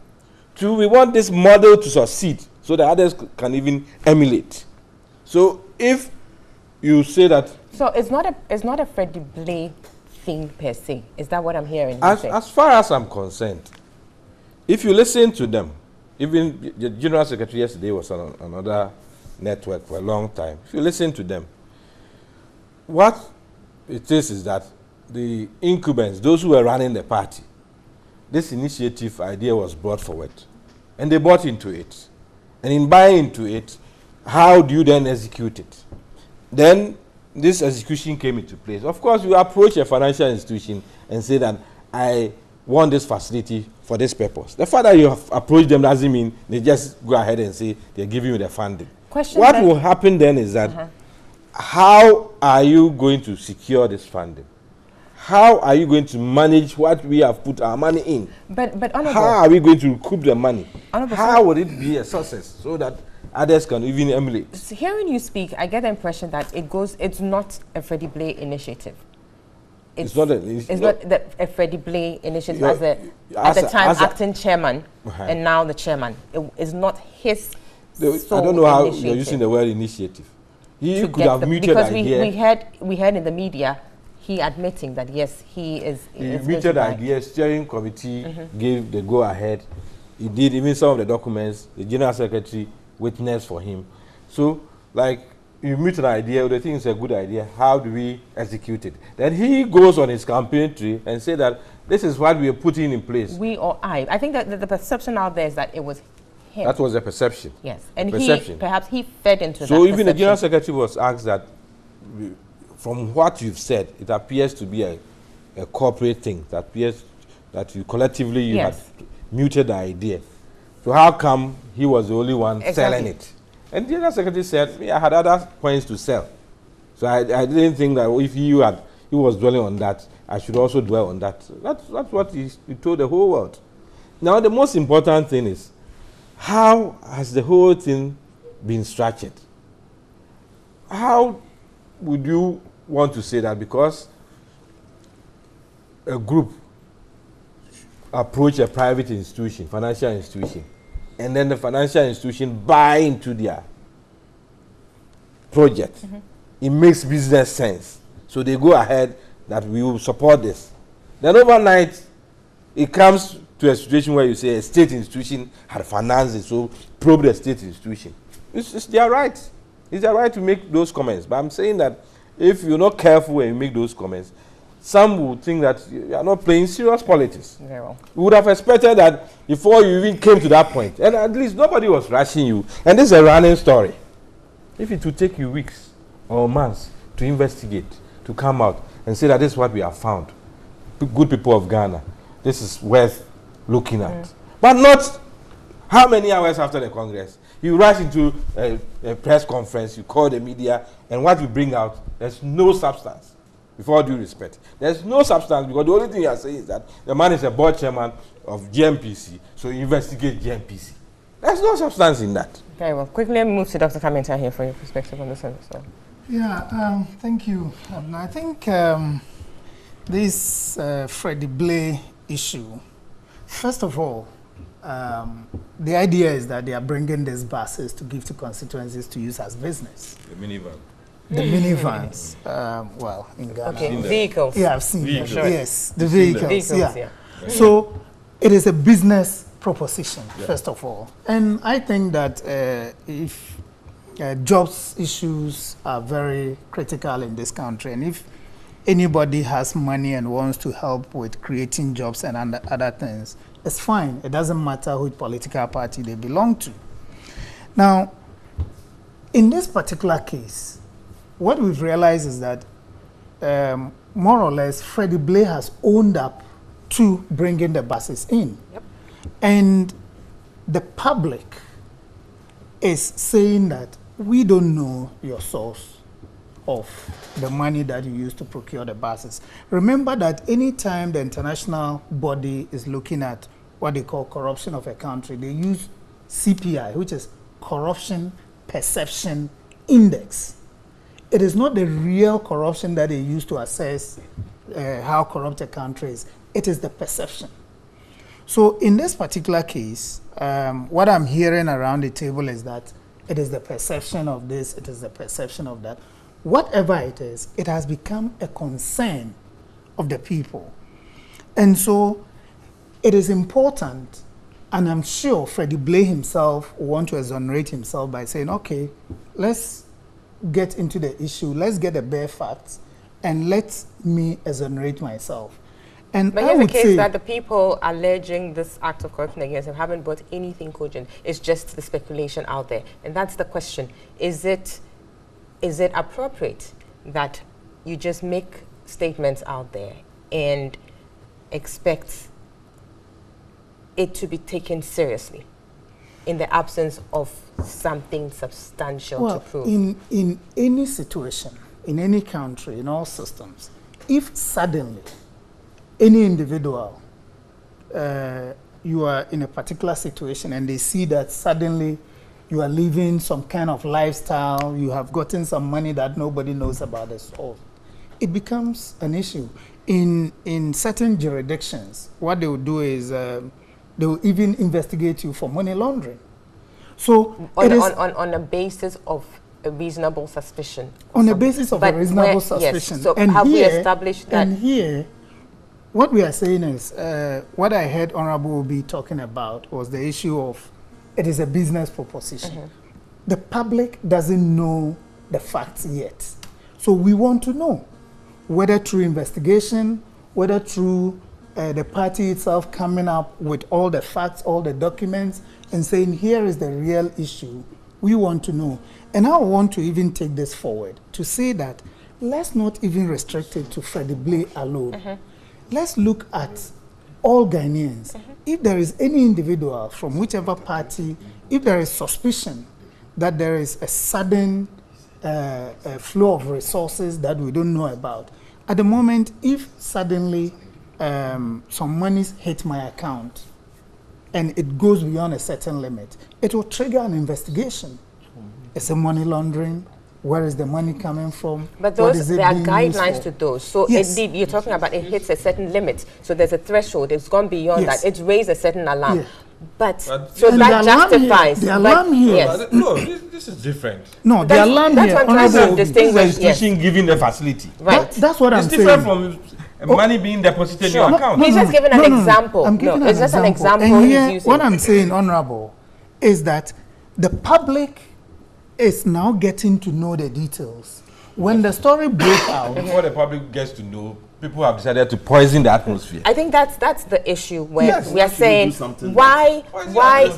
Two, we want this model to succeed so that others can even emulate. So if you say that... So it's not a Freddie Blay thing per se. Is that what I'm hearing? As far as I'm concerned, if you listen to them, even the General Secretary yesterday was on another network for a long time. If you listen to them, what it is that the incumbents, those who were running the party, this initiative idea was brought forward, and they bought into it. And in buying into it, how do you then execute it? Then this execution came into place. Of course, you approach a financial institution and say that I want this facility for this purpose. The fact that you have approached them doesn't mean they just go ahead and say they're giving you the funding. What will happen then is that how are you going to secure this funding? How are you going to manage what we have put our money in? But how are we going to recoup the money? How would it be a success so that others can even emulate? So hearing you speak, I get the impression that it's not a Freddie Blay initiative. It's not a Freddie Blay initiative at the time acting chairman and now the chairman. It's not his sole I don't know how initiative. you're using the word initiative. He could have muted because idea. we heard in the media he admitting that yes, he is. He muted idea. Steering committee gave the go ahead. He did even some of the documents. The General Secretary witnessed for him. So like you meet an idea, or they think it's a good idea, how do we execute it? Then he goes on his campaign tree and say that this is what we are putting in place. We or I. I think that the perception out there is that it was him. That was the perception. Yes, and perception. Perhaps he fed into that. So even the General Secretary was asked that, from what you've said, it appears to be a corporate thing. That appears that you collectively had muted the idea. So how come he was the only one selling it? And the General Secretary said, I had other points to sell. So I didn't think that if he was dwelling on that, I should also dwell on that. That's what he told the whole world. Now the most important thing is, how has the whole thing been structured? How would you want to say that because a group approach a private institution, financial institution, and then the financial institution buy into their project? It makes business sense. So they go ahead that we will support this. Then overnight, it comes to a situation where you say a state institution had financed it, so probe the state institution. It's their right. It's their right to make those comments. But I'm saying that if you're not careful when you make those comments, some would think that you are not playing serious politics. Very well. We would have expected that before you even came to that point, and at least nobody was rushing you. And this is a running story. If it would take you weeks or months to investigate, to come out and say that this is what we have found, good people of Ghana, this is worth looking at. But not how many hours after the Congress. You rush into a press conference, you call the media, and what you bring out, there's no substance. With all due respect, there's no substance, because the only thing you are saying is that the man is a board chairman of GMPC, so you investigate GMPC. There's no substance in that. Very well. Quickly, let me move to Dr. Kamenta here for your perspective on this one. Yeah, thank you. I think this Freddie Blay issue, first of all, the idea is that they are bringing these buses to give to constituencies to use as business. The minivan. The minivans, well, in Ghana. Okay, vehicles. Yeah, I've seen them. Sure. Yes, the vehicles. Yeah. So it is a business proposition, first of all. And I think that if jobs issues are very critical in this country, and if anybody has money and wants to help with creating jobs and other things, it's fine. It doesn't matter which political party they belong to. Now, in this particular case, what we've realized is that more or less Freddie Blay has owned up to bringing the buses in. Yep. And the public is saying that we don't know your source of the money that you use to procure the buses. Remember that any time the international body is looking at what they call corruption of a country, they use CPI, which is Corruption Perception Index. It is not the real corruption that they use to assess how corrupt a country is. It is the perception. So in this particular case, what I'm hearing around the table is that it is the perception of this, it is the perception of that. Whatever it is, it has become a concern of the people. And so it is important, and I'm sure Freddie Blay himself will want to exonerate himself by saying, okay, let's get into the issue, let's get the bare facts, and let me exonerate myself. And but here's the case that the people alleging this act of corruption against him haven't brought anything cogent. It's just the speculation out there. And that's the question. Is it appropriate that you just make statements out there and expect it to be taken seriously in the absence of something substantial to prove? In any situation, in any country, in all systems, if suddenly any individual, you are in a particular situation and they see that suddenly you are living some kind of lifestyle, you have gotten some money that nobody knows about at all, it becomes an issue. In certain jurisdictions, what they will do is they will even investigate you for money laundering. So on a basis of a reasonable suspicion. On the basis of a reasonable suspicion. Yes. So and have here, we established that? And here, what we are saying is, what I heard Honorable be talking about was the issue of it is a business proposition. the public doesn't know the facts yet. So we want to know whether through investigation, whether through the party itself coming up with all the facts, all the documents, and saying, here is the real issue. We want to know. And I want to even take this forward to say that let's not even restrict it to Freddie Blay alone. Let's look at all Ghanaians. If there is any individual from whichever party, if there is suspicion that there is a sudden flow of resources that we don't know about, at the moment, if suddenly some monies hit my account and it goes beyond a certain limit, it will trigger an investigation. Is it money laundering? Where is the money coming from? But those, there are guidelines to those. So yes. Indeed, you're talking about it hits a certain limit. So there's a threshold. It's gone beyond that. It's raised a certain alarm. Yeah. But so that justifies. The alarm here. Yes. No, this is different. No, the alarm here. That's what I'm trying to distinguish. This is an institution giving the facility. Right. That's what I'm saying. It's different from money being deposited in your account. He's just giving an example. It's just an example. And here, what I'm saying, Honorable, is that the public is now getting to know the details. When the story broke out, before the public gets to know, people have decided to poison the atmosphere. I think that's the issue where we are saying why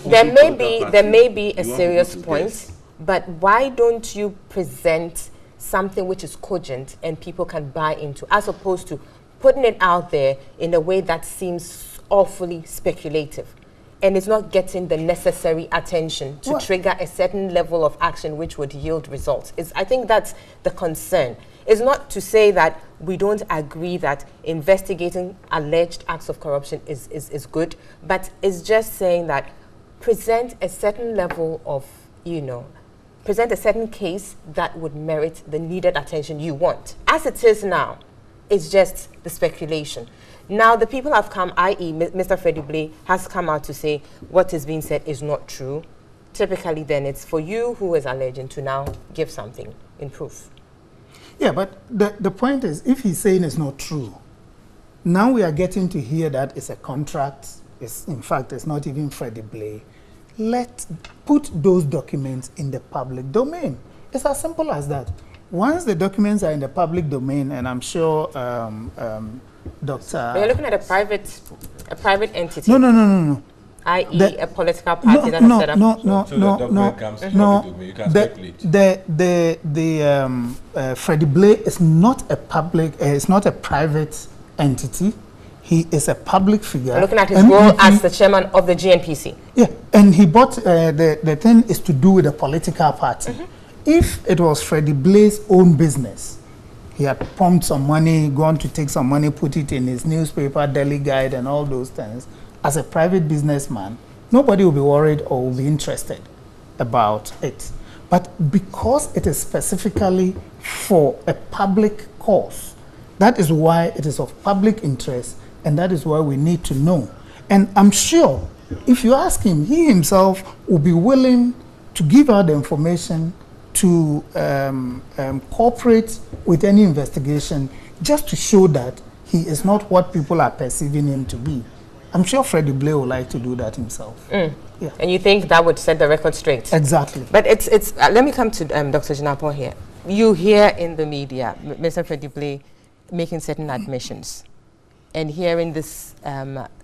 there may be a serious point, but why don't you present something which is cogent and people can buy into, as opposed to putting it out there in a way that seems awfully speculative and it's not getting the necessary attention to trigger a certain level of action which would yield results. I think that's the concern. It's not to say that we don't agree that investigating alleged acts of corruption is good, but it's just saying that present a certain level of, present a certain case that would merit the needed attention you want. As it is now, it's just the speculation. Now, the people have come, i.e. Mr. Freddie Blay has come out to say what is being said is not true. Typically, then, it's for you who is alleging to now give something in proof. Yeah, but the point is, if he's saying it's not true, now we are getting to hear that it's a contract. In fact, it's not even Freddie Blay. Let's put those documents in the public domain. It's as simple as that. Once the documents are in the public domain, and I'm sure Dr. You're looking at a private entity. No. i.e. a political party that has set up. No. Freddie Blay is not a public. It's not a private entity. He is a public figure. You're looking at his role as the chairman of the GNPC. Yeah, and he bought the thing is to do with a political party. If it was Freddie Blay's own business, he had pumped some money, gone to take some money, put it in his newspaper, Daily Guide, and all those things. As a private businessman, nobody will be worried or will be interested about it. But because it is specifically for a public cause, that is why it is of public interest, and that is why we need to know. And I'm sure if you ask him, he himself will be willing to give out the information to cooperate with any investigation just to show that he is not what people are perceiving him to be. I'm sure Freddie Blay would like to do that himself. Yeah. And you think that would set the record straight? Exactly. But it's let me come to Dr. Jinapor here. You hear in the media Mr. Freddie Blay making certain admissions and hearing this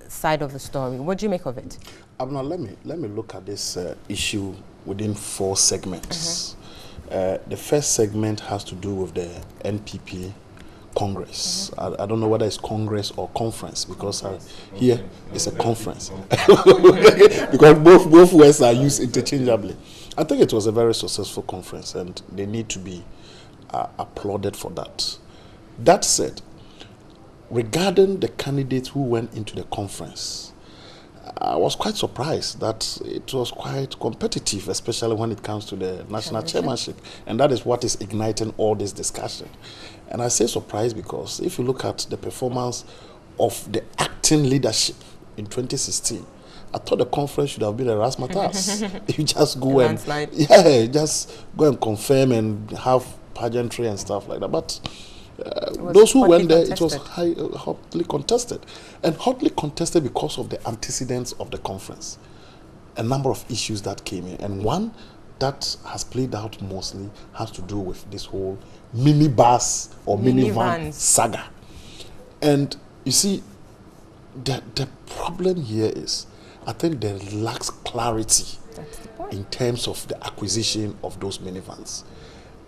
side of the story. What do you make of it? Now let me look at this issue within 4 segments. The first segment has to do with the NPP Congress. I don't know whether it's Congress or conference, because here it's a conference. Because both words are used interchangeably. I think it was a very successful conference, and they need to be applauded for that. That said, regarding the candidates who went into the conference, I was quite surprised that it was quite competitive, especially when it comes to the national chairmanship. And that is what is igniting all this discussion. And I say surprised because if you look at the performance of the acting leadership in 2016, I thought the conference should have been a razzmatazz. You just go just go and confirm and have pageantry and stuff like that. But those who went there, it was hotly contested. And hotly contested because of the antecedents of the conference. A number of issues that came in. And one that has played out mostly has to do with this whole minibus or minivan saga. And you see, the problem here is, I think there lacks clarity in terms of the acquisition of those minivans.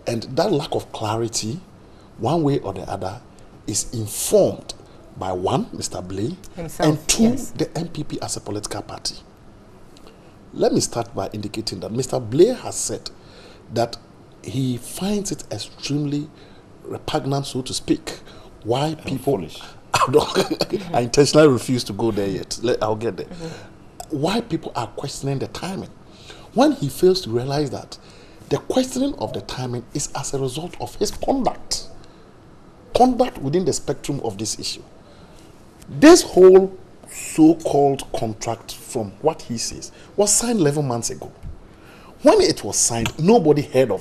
And that lack of clarity, one way or the other, is informed by one, Mr. Blay, himself, and two, the MPP as a political party. Let me start by indicating that Mr. Blay has said that he finds it extremely repugnant, so to speak, why people... I intentionally refuse to go there yet. I'll get there. Why people are questioning the timing, when he fails to realize that the questioning of the timing is as a result of his conduct within the spectrum of this issue. This whole so-called contract, from what he says, was signed 11 months ago. When it was signed, nobody heard of